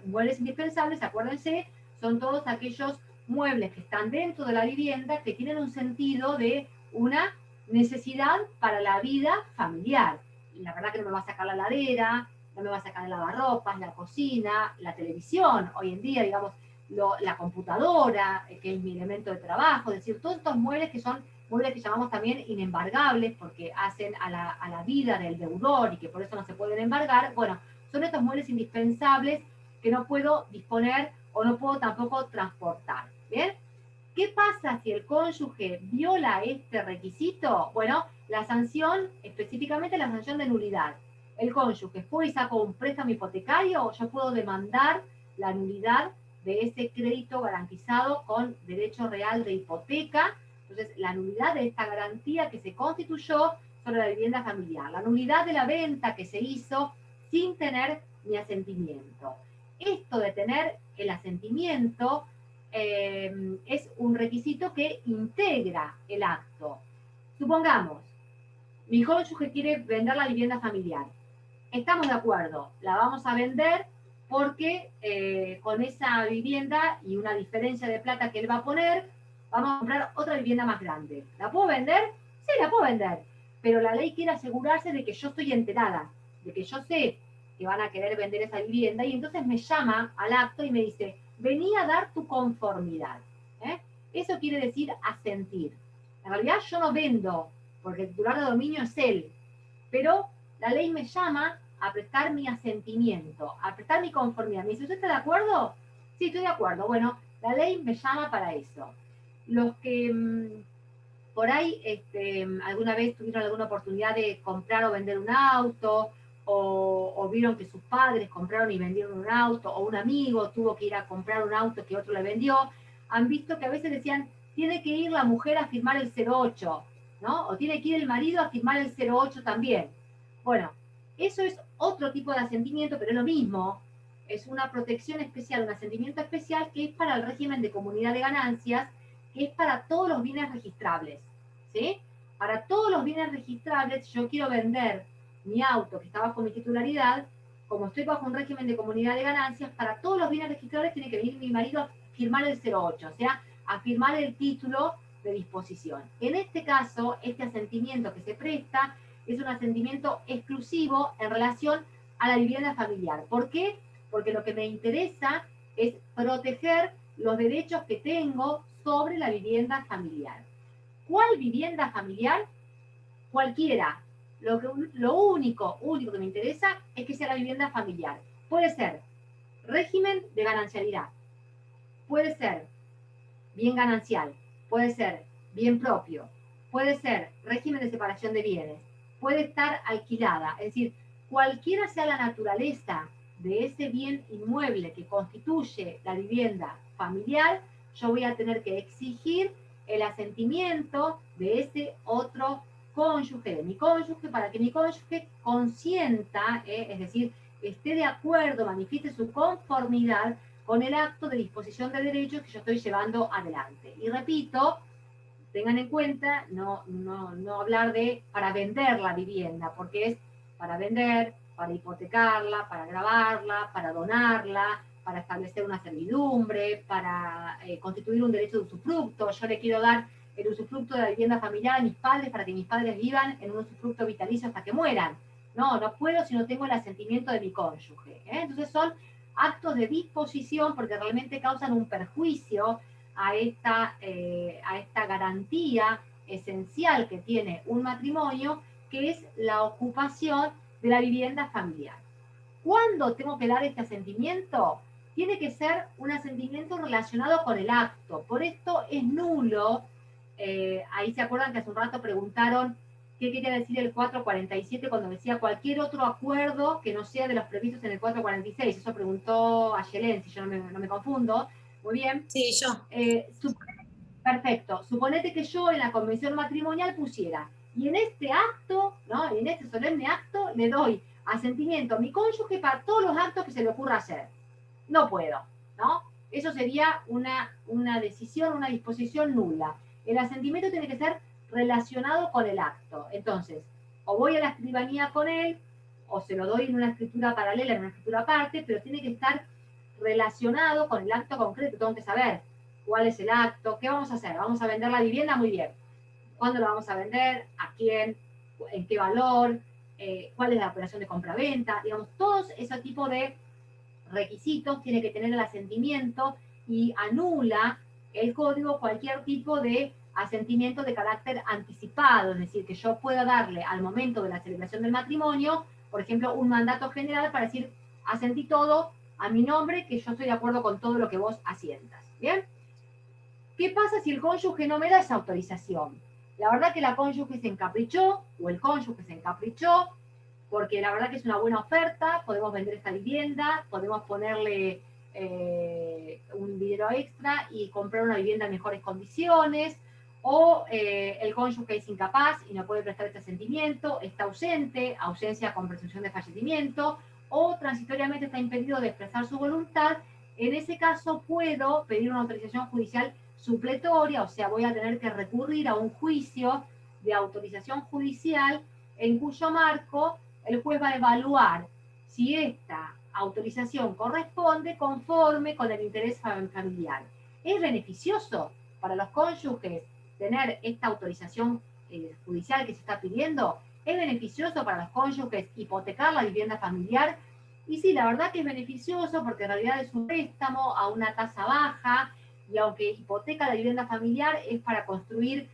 Muebles indispensables, acuérdense, son todos aquellos muebles que están dentro de la vivienda que tienen un sentido de una necesidad para la vida familiar. Y la verdad que no me va a sacar la heladera, no me va a sacar el lavarropas, la cocina, la televisión, hoy en día, digamos, la computadora, que es mi elemento de trabajo, es decir, todos estos muebles que son muebles que llamamos también inembargables, porque hacen a la vida del deudor y que por eso no se pueden embargar. Bueno, son estos muebles indispensables que no puedo disponer o no puedo tampoco transportar. ¿Bien? ¿Qué pasa si el cónyuge viola este requisito? Bueno, la sanción, específicamente la sanción de nulidad. El cónyuge fue y sacó un préstamo hipotecario, yo puedo demandar la nulidad de ese crédito garantizado con derecho real de hipoteca. Entonces, la nulidad de esta garantía que se constituyó sobre la vivienda familiar, la nulidad de la venta que se hizo sin tener mi asentimiento. Esto de tener el asentimiento es un requisito que integra el acto. Supongamos, mi cónyuge quiere vender la vivienda familiar. Estamos de acuerdo, la vamos a vender porque con esa vivienda y una diferencia de plata que él va a poner, vamos a comprar otra vivienda más grande. ¿La puedo vender? Sí, la puedo vender. Pero la ley quiere asegurarse de que yo estoy enterada, de que yo sé que van a querer vender esa vivienda y entonces me llama al acto y me dice, vení a dar tu conformidad. Eso quiere decir asentir. En realidad yo no vendo, porque el titular de dominio es él, pero la ley me llama a prestar mi asentimiento, a prestar mi conformidad. Me dice, ¿usted está de acuerdo? Sí, estoy de acuerdo. Bueno, la ley me llama para eso. Los que por ahí alguna vez tuvieron alguna oportunidad de comprar o vender un auto, o vieron que sus padres compraron y vendieron un auto, o un amigo tuvo que ir a comprar un auto que otro le vendió, han visto que a veces decían, tiene que ir la mujer a firmar el 08, ¿no? O tiene que ir el marido a firmar el 08 también. Bueno, eso es otro tipo de asentimiento, pero es lo mismo. Es una protección especial, un asentimiento especial que es para el régimen de comunidad de ganancias, que es para todos los bienes registrables, ¿sí? Para todos los bienes registrables, yo quiero vender mi auto que está bajo mi titularidad, como estoy bajo un régimen de comunidad de ganancias, para todos los bienes registrables tiene que venir mi marido a firmar el 08, o sea, a firmar el título de disposición. En este caso, este asentimiento que se presta es un asentimiento exclusivo en relación a la vivienda familiar. ¿Por qué? Porque lo que me interesa es proteger los derechos que tengo sobre la vivienda familiar. ¿Cuál vivienda familiar? Cualquiera. Lo único que me interesa es que sea la vivienda familiar. Puede ser régimen de ganancialidad, puede ser bien ganancial, puede ser bien propio, puede ser régimen de separación de bienes, puede estar alquilada, es decir, cualquiera sea la naturaleza de ese bien inmueble que constituye la vivienda familiar, yo voy a tener que exigir el asentimiento de ese otro cónyuge, de mi cónyuge, para que mi cónyuge consienta, es decir, esté de acuerdo, manifieste su conformidad con el acto de disposición de derechos que yo estoy llevando adelante. Y repito, tengan en cuenta no hablar de para vender la vivienda, porque es para vender, para hipotecarla, para gravarla, para donarla, para establecer una servidumbre, para constituir un derecho de usufructo. Yo le quiero dar el usufructo de la vivienda familiar a mis padres para que mis padres vivan en un usufructo vitalicio hasta que mueran. No puedo si no tengo el asentimiento de mi cónyuge. Entonces son actos de disposición porque realmente causan un perjuicio a esta garantía esencial que tiene un matrimonio, que es la ocupación de la vivienda familiar. ¿Cuándo tengo que dar este asentimiento? Tiene que ser un asentimiento relacionado con el acto. Por esto es nulo. Ahí se acuerdan que hace un rato preguntaron qué quería decir el 447 cuando decía cualquier otro acuerdo que no sea de los previstos en el 446. Eso preguntó Ayelén, si yo no me confundo. Muy bien. Sí, yo. Perfecto. Suponete que yo en la convención matrimonial pusiera, y en este acto, ¿no? En este solemne acto, le doy asentimiento a mi cónyuge para todos los actos que se le ocurra hacer. No puedo, ¿no? Eso sería una decisión, una disposición nula. El asentimiento tiene que ser relacionado con el acto. Entonces, o voy a la escribanía con él, o se lo doy en una escritura paralela, en una escritura aparte, pero tiene que estar relacionado con el acto concreto. Tengo que saber cuál es el acto, qué vamos a hacer. ¿Vamos a vender la vivienda? Muy bien. ¿Cuándo la vamos a vender? ¿A quién? ¿En qué valor? ¿Cuál es la operación de compra-venta? Digamos, todos ese tipo de requisitos tiene que tener el asentimiento y anula el código cualquier tipo de asentimiento de carácter anticipado, es decir, que yo pueda darle al momento de la celebración del matrimonio, por ejemplo, un mandato general para decir, asentí todo a mi nombre, que yo estoy de acuerdo con todo lo que vos asientas. ¿Bien? ¿Qué pasa si el cónyuge no me da esa autorización? La verdad que la cónyuge se encaprichó, o el cónyuge se encaprichó, porque la verdad que es una buena oferta, podemos vender esta vivienda, podemos ponerle un dinero extra y comprar una vivienda en mejores condiciones, o el cónyuge es incapaz y no puede prestar este asentimiento, está ausente, ausencia con presunción de fallecimiento, o transitoriamente está impedido de expresar su voluntad En ese caso puedo pedir una autorización judicial supletoria, o sea, voy a tener que recurrir a un juicio de autorización judicial en cuyo marco el juez va a evaluar si esta autorización corresponde conforme con el interés familiar. ¿Es beneficioso para los cónyuges tener esta autorización judicial que se está pidiendo? ¿Es beneficioso para los cónyuges hipotecar la vivienda familiar? Y sí, la verdad que es beneficioso porque en realidad es un préstamo a una tasa baja, y aunque hipoteca la vivienda familiar es para construir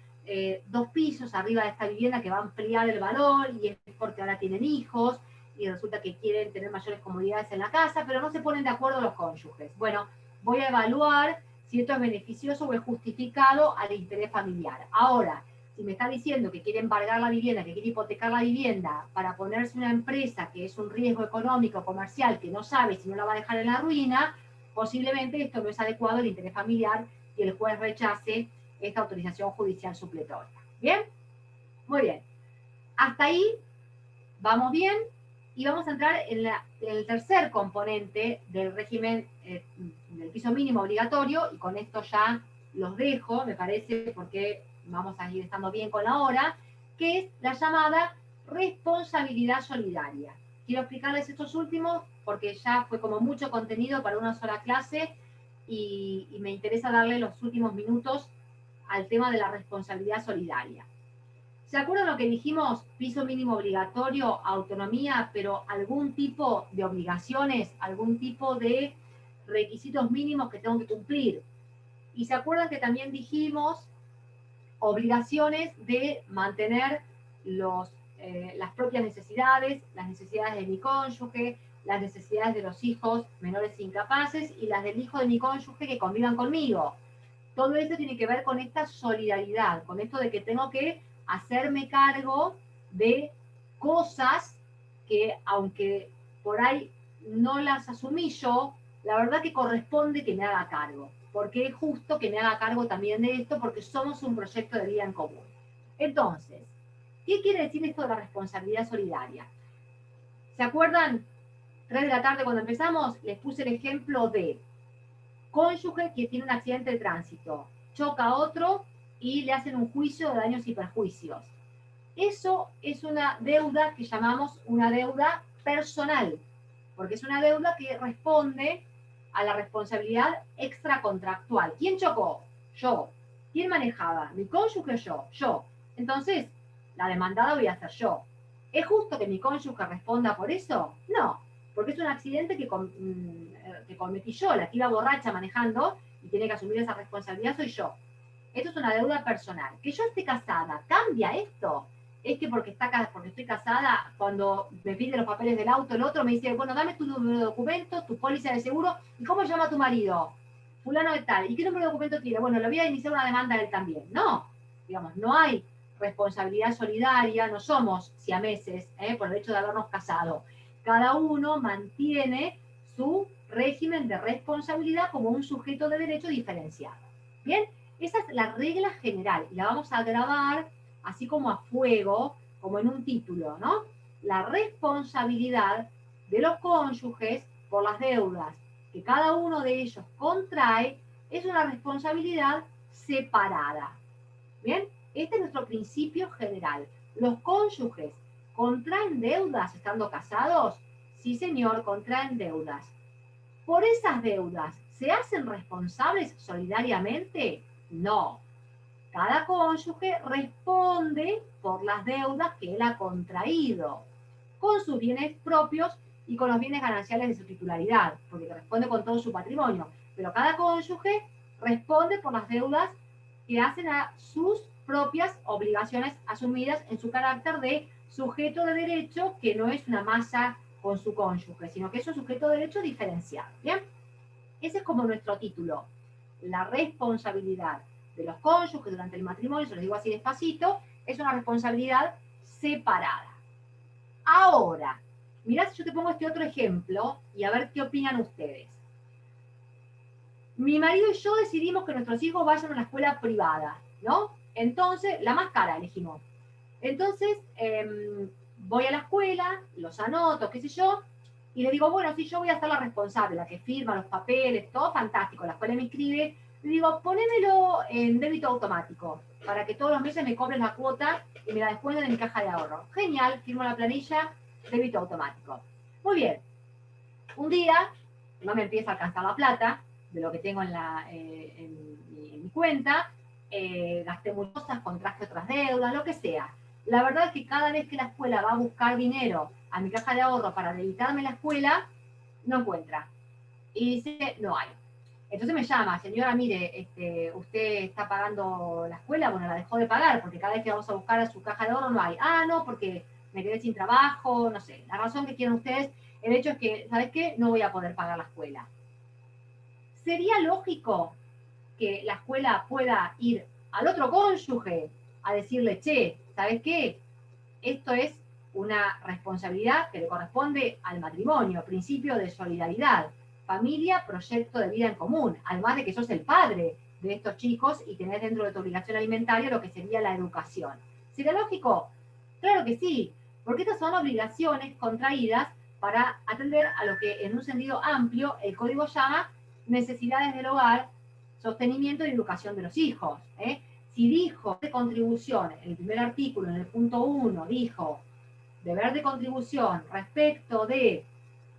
2 pisos arriba de esta vivienda que va a ampliar el valor, y es porque ahora tienen hijos y resulta que quieren tener mayores comodidades en la casa, pero no se ponen de acuerdo los cónyuges. Bueno, voy a evaluar si esto es beneficioso o es justificado al interés familiar. Ahora, si me está diciendo que quiere embargar la vivienda, que quiere hipotecar la vivienda para ponerse una empresa que es un riesgo económico, comercial, que no sabe si no la va a dejar en la ruina, posiblemente esto no es adecuado al interés familiar y el juez rechace esta autorización judicial supletoria. ¿Bien? Muy bien. Hasta ahí vamos bien, y vamos a entrar en el tercer componente del régimen del piso mínimo obligatorio, y con esto ya los dejo, me parece, porque vamos a ir estando bien con la hora, que es la llamada responsabilidad solidaria. Quiero explicarles estos últimos porque ya fue como mucho contenido para una sola clase, y me interesa darle los últimos minutos al tema de la responsabilidad solidaria. ¿Se acuerdan lo que dijimos? Piso mínimo obligatorio, autonomía, pero algún tipo de obligaciones, algún tipo de requisitos mínimos que tengo que cumplir. Y se acuerdan que también dijimos obligaciones de mantener las propias necesidades, las necesidades de mi cónyuge, las necesidades de los hijos menores e incapaces y las del hijo de mi cónyuge que convivan conmigo. Todo esto tiene que ver con esta solidaridad, con esto de que tengo que hacerme cargo de cosas que, aunque por ahí no las asumí yo, la verdad que corresponde que me haga cargo, porque es justo que me haga cargo también de esto, porque somos un proyecto de vida en común. Entonces, ¿qué quiere decir esto de la responsabilidad solidaria? ¿Se acuerdan? 3 de la tarde cuando empezamos, les puse el ejemplo de cónyuge que tiene un accidente de tránsito, choca a otro y le hacen un juicio de daños y perjuicios. Eso es una deuda que llamamos una deuda personal, porque es una deuda que responde a la responsabilidad extracontractual. ¿Quién chocó? Yo. ¿Quién manejaba? ¿Mi cónyuge o yo? Yo. Entonces, la demandada voy a ser yo. ¿Es justo que mi cónyuge responda por eso? No, porque es un accidente que cometí yo, la que iba borracha manejando y tiene que asumir esa responsabilidad soy yo. Esto es una deuda personal. Que yo esté casada, ¿cambia esto? Es que porque estoy casada, cuando me pide los papeles del auto, el otro me dice, bueno, dame tu número de documento, tu póliza de seguro, ¿y cómo se llama tu marido? Fulano de tal. ¿Y qué número de documento tiene? Bueno, le voy a iniciar una demanda a él también. No, digamos, no hay responsabilidad solidaria, no somos siameses por el hecho de habernos casado. Cada uno mantiene su régimen de responsabilidad como un sujeto de derecho diferenciado. Bien, esa es la regla general y la vamos a grabar así como a fuego, como en un título, ¿no? La responsabilidad de los cónyuges por las deudas que cada uno de ellos contrae es una responsabilidad separada. Bien, este es nuestro principio general. Los cónyuges contraen deudas estando casados. Sí, señor, contraen deudas. ¿Por esas deudas se hacen responsables solidariamente? No. Cada cónyuge responde por las deudas que él ha contraído, con sus bienes propios y con los bienes gananciales de su titularidad, porque responde con todo su patrimonio. Pero cada cónyuge responde por las deudas que hacen a sus propias obligaciones asumidas en su carácter de sujeto de derecho, que no es una masa con su cónyuge, sino que es un sujeto de derecho diferenciado. ¿Bien? Ese es como nuestro título, la responsabilidad de los cónyuges durante el matrimonio, se los digo así despacito, es una responsabilidad separada. Ahora, mirá si yo te pongo este otro ejemplo y a ver qué opinan ustedes. Mi marido y yo decidimos que nuestros hijos vayan a una escuela privada, ¿no? Entonces, la más cara elegimos. Entonces, voy a la escuela, los anoto, qué sé yo, Y le digo, bueno, si yo voy a ser la responsable, la que firma los papeles, todo fantástico, la escuela me inscribe, le digo, ponémelo en débito automático, para que todos los meses me cobren la cuota y me la descuenten de mi caja de ahorro. Genial, firmo la planilla, débito automático. Muy bien. Un día, no me empieza a alcanzar la plata de lo que tengo en mi cuenta, gasté muchas cosas, contraje otras deudas, lo que sea. La verdad es que cada vez que la escuela va a buscar dinero a mi caja de ahorro para debitarme la escuela, no encuentra. Y dice, no hay. Entonces me llama, señora, mire, usted está pagando la escuela, bueno, la dejó de pagar, porque cada vez que vamos a buscar a su caja de ahorro no hay. Ah, no, porque me quedé sin trabajo, no sé, la razón que quieran ustedes, el hecho es que, ¿sabes qué? No voy a poder pagar la escuela. ¿Sería lógico que la escuela pueda ir al otro cónyuge a decirle, che, ¿sabes qué? Esto es una responsabilidad que le corresponde al matrimonio, principio de solidaridad, familia, proyecto de vida en común, además de que sos el padre de estos chicos y tenés dentro de tu obligación alimentaria lo que sería la educación? ¿Sería lógico? Claro que sí, porque estas son obligaciones contraídas para atender a lo que en un sentido amplio el código llama necesidades del hogar, sostenimiento y educación de los hijos. Si dijo de contribución, en el primer artículo, en el punto 1, dijo deber de contribución respecto de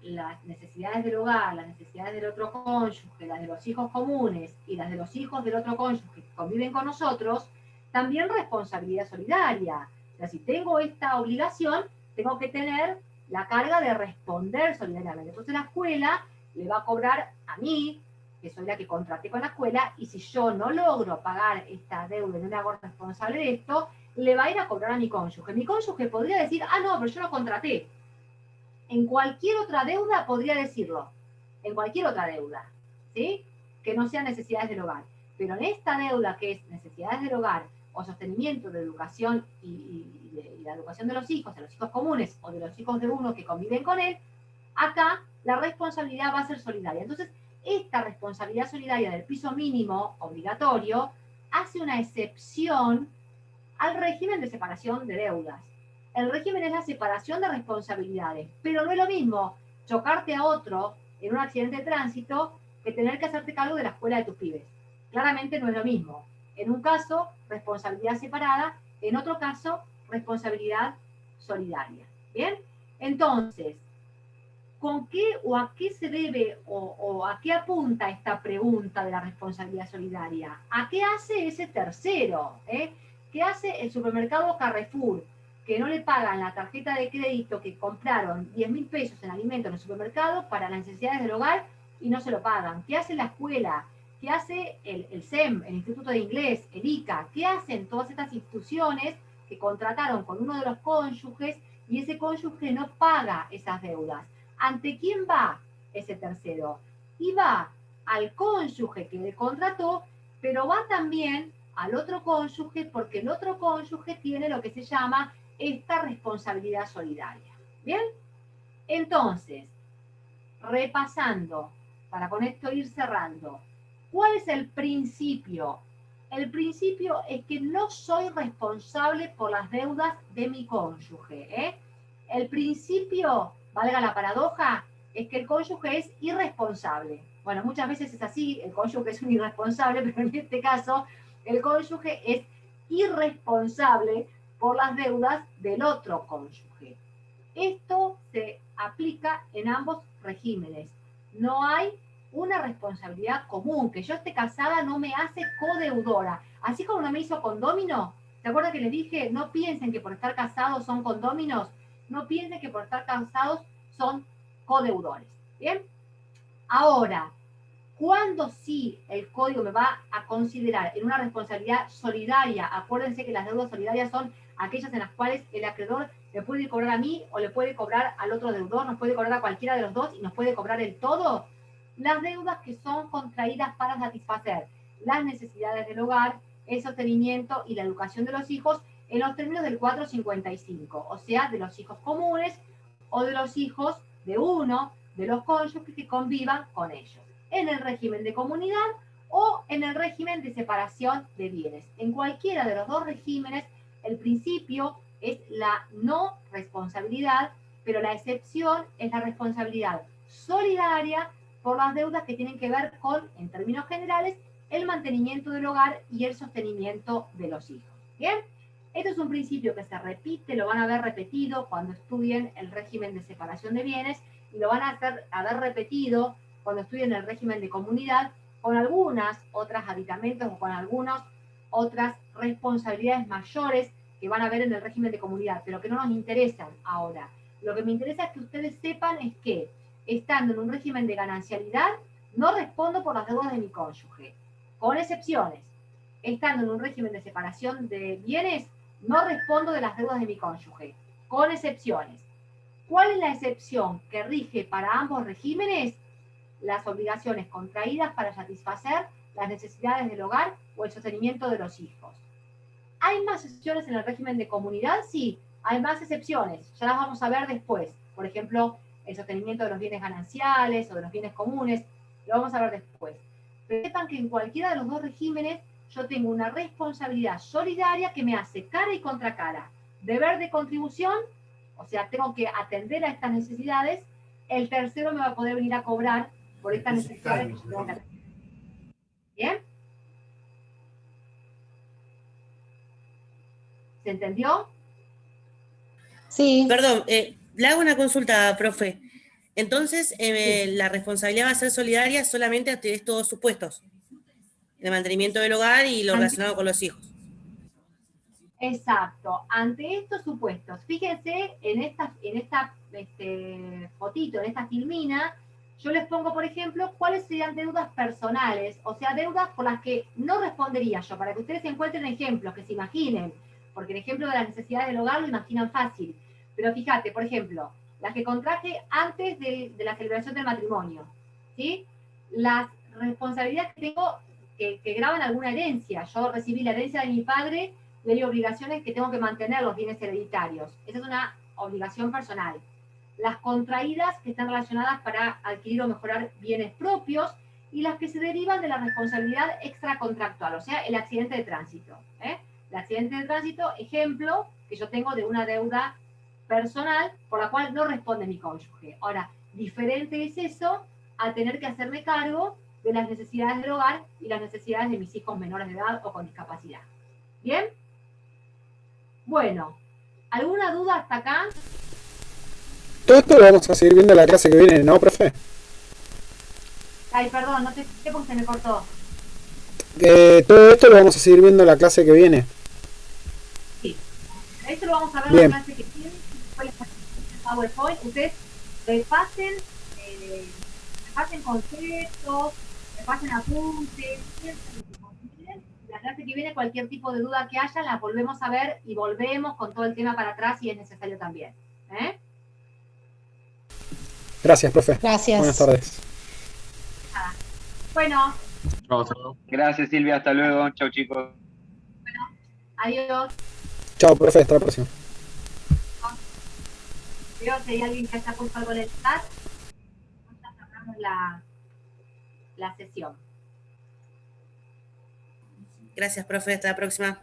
las necesidades del hogar, las necesidades del otro cónyuge, las de los hijos comunes y las de los hijos del otro cónyuge que conviven con nosotros, también responsabilidad solidaria. O sea, si tengo esta obligación, tengo que tener la carga de responder solidariamente. Entonces la escuela le va a cobrar a mí, que soy la que contraté con la escuela, y si yo no logro pagar esta deuda y no me hago responsable de esto, le va a ir a cobrar a mi cónyuge. Mi cónyuge podría decir, ah, no, pero yo no contraté. En cualquier otra deuda podría decirlo, en cualquier otra deuda, ¿sí? Que no sean necesidades del hogar. Pero en esta deuda que es necesidades del hogar o sostenimiento de educación y la educación de los hijos comunes o de los hijos de uno que conviven con él, acá la responsabilidad va a ser solidaria. Entonces, esta responsabilidad solidaria del piso mínimo obligatorio hace una excepción al régimen de separación de deudas. El régimen es la separación de responsabilidades, pero no es lo mismo chocarte a otro en un accidente de tránsito que tener que hacerte cargo de la escuela de tus pibes. Claramente no es lo mismo. En un caso, responsabilidad separada, en otro caso, responsabilidad solidaria. ¿Bien? Entonces, ¿con qué o a qué se debe o a qué apunta esta pregunta de la responsabilidad solidaria? ¿A qué hace ese tercero? ¿Qué hace el supermercado Carrefour? Que no le pagan la tarjeta de crédito que compraron 10.000 pesos en alimentos en el supermercado para las necesidades del hogar y no se lo pagan. ¿Qué hace la escuela? ¿Qué hace el SEM, el Instituto de Inglés, el ICA? ¿Qué hacen todas estas instituciones que contrataron con uno de los cónyuges y ese cónyuge no paga esas deudas? ¿Ante quién va ese tercero? Y va al cónyuge que le contrató, pero va también al otro cónyuge porque el otro cónyuge tiene lo que se llama esta responsabilidad solidaria. ¿Bien? Entonces, repasando, para con esto ir cerrando, ¿cuál es el principio? El principio es que no soy responsable por las deudas de mi cónyuge. El principio, valga la paradoja, es que el cónyuge es irresponsable. Bueno, muchas veces es así, el cónyuge es un irresponsable, pero en este caso el cónyuge es irresponsable por las deudas del otro cónyuge. Esto se aplica en ambos regímenes. No hay una responsabilidad común. Que yo esté casada no me hace codeudora. Así como no me hizo condómino, ¿se acuerdan que les dije? No piensen que por estar casados son condóminos. No piensen que por estar casados son codeudores. ¿Bien? Ahora, ¿cuándo sí el código me va a considerar en una responsabilidad solidaria? Acuérdense que las deudas solidarias son aquellas en las cuales el acreedor me puede cobrar a mí o le puede cobrar al otro deudor, nos puede cobrar a cualquiera de los dos y nos puede cobrar el todo. Las deudas que son contraídas para satisfacer las necesidades del hogar, el sostenimiento y la educación de los hijos en los términos del 455, o sea, de los hijos comunes o de los hijos de uno de los cónyuges que convivan con ellos, en el régimen de comunidad o en el régimen de separación de bienes. En cualquiera de los dos regímenes, el principio es la no responsabilidad pero la excepción es la responsabilidad solidaria por las deudas que tienen que ver con, en términos generales, el mantenimiento del hogar y el sostenimiento de los hijos. ¿Bien? Este es un principio que se repite, lo van a ver repetido cuando estudien el régimen de separación de bienes y lo van a ver repetido cuando estudien el régimen de comunidad con algunas otras aditamentos o con algunas otras responsabilidades mayores que van a ver en el régimen de comunidad, pero que no nos interesan ahora. Lo que me interesa es que ustedes sepan es que, estando en un régimen de ganancialidad, no respondo por las deudas de mi cónyuge, con excepciones. Estando en un régimen de separación de bienes, no respondo de las deudas de mi cónyuge, con excepciones. ¿Cuál es la excepción que rige para ambos regímenes? Las obligaciones contraídas para satisfacer las necesidades del hogar o el sostenimiento de los hijos. ¿Hay más excepciones en el régimen de comunidad? Sí, hay más excepciones. Ya las vamos a ver después. Por ejemplo, el sostenimiento de los bienes gananciales o de los bienes comunes. Lo vamos a ver después. Pero sepan que en cualquiera de los dos regímenes yo tengo una responsabilidad solidaria que me hace cara y contra cara. Deber de contribución, o sea, tengo que atender a estas necesidades. El tercero me va a poder venir a cobrar por estas necesidades que yo tengo que atender. ¿Bien? ¿Se entendió? Sí. Perdón, le hago una consulta, profe. Entonces, la responsabilidad va a ser solidaria solamente ante estos supuestos, el mantenimiento del hogar y lo relacionado con los hijos. Exacto. Ante estos supuestos, fíjense en esta fotito, en esta filmina, yo les pongo, por ejemplo, cuáles serían deudas personales, o sea, deudas por las que no respondería yo, para que ustedes encuentren ejemplos, que se imaginen, porque el ejemplo de las necesidades del hogar lo imaginan fácil. Pero fíjate, por ejemplo, las que contraje antes de la celebración del matrimonio, ¿sí? Las responsabilidades que tengo que graban alguna herencia. Yo recibí la herencia de mi padre y hay obligaciones que tengo que mantener los bienes hereditarios. Esa es una obligación personal. Las contraídas que están relacionadas para adquirir o mejorar bienes propios y las que se derivan de la responsabilidad extracontractual, o sea, el accidente de tránsito. El accidente de tránsito, ejemplo, que yo tengo de una deuda personal por la cual no responde mi cónyuge. Ahora, diferente es eso a tener que hacerme cargo de las necesidades del hogar y las necesidades de mis hijos menores de edad o con discapacidad. ¿Bien? Bueno, ¿alguna duda hasta acá? Todo esto lo vamos a seguir viendo en la clase que viene, ¿no, profe? Ay, perdón, no te sé porque se me cortó. Todo esto lo vamos a seguir viendo en la clase que viene. Sí, esto lo vamos a ver Bien. en la clase que viene. Después el PowerPoint, ustedes repasen conceptos, repasen apuntes, piensen lo que consideren. La clase que viene, cualquier tipo de duda que haya, la volvemos a ver y volvemos con todo el tema para atrás si es necesario también. Gracias, profe. Gracias. Buenas tardes. Bueno, Gracias, Silvia. Hasta luego. Chau, chicos. adiós. Chao, profe. Hasta la próxima. Veo si hay alguien que haya puesto algo en el chat. Ya cerramos la sesión. Gracias, profe. Hasta la próxima.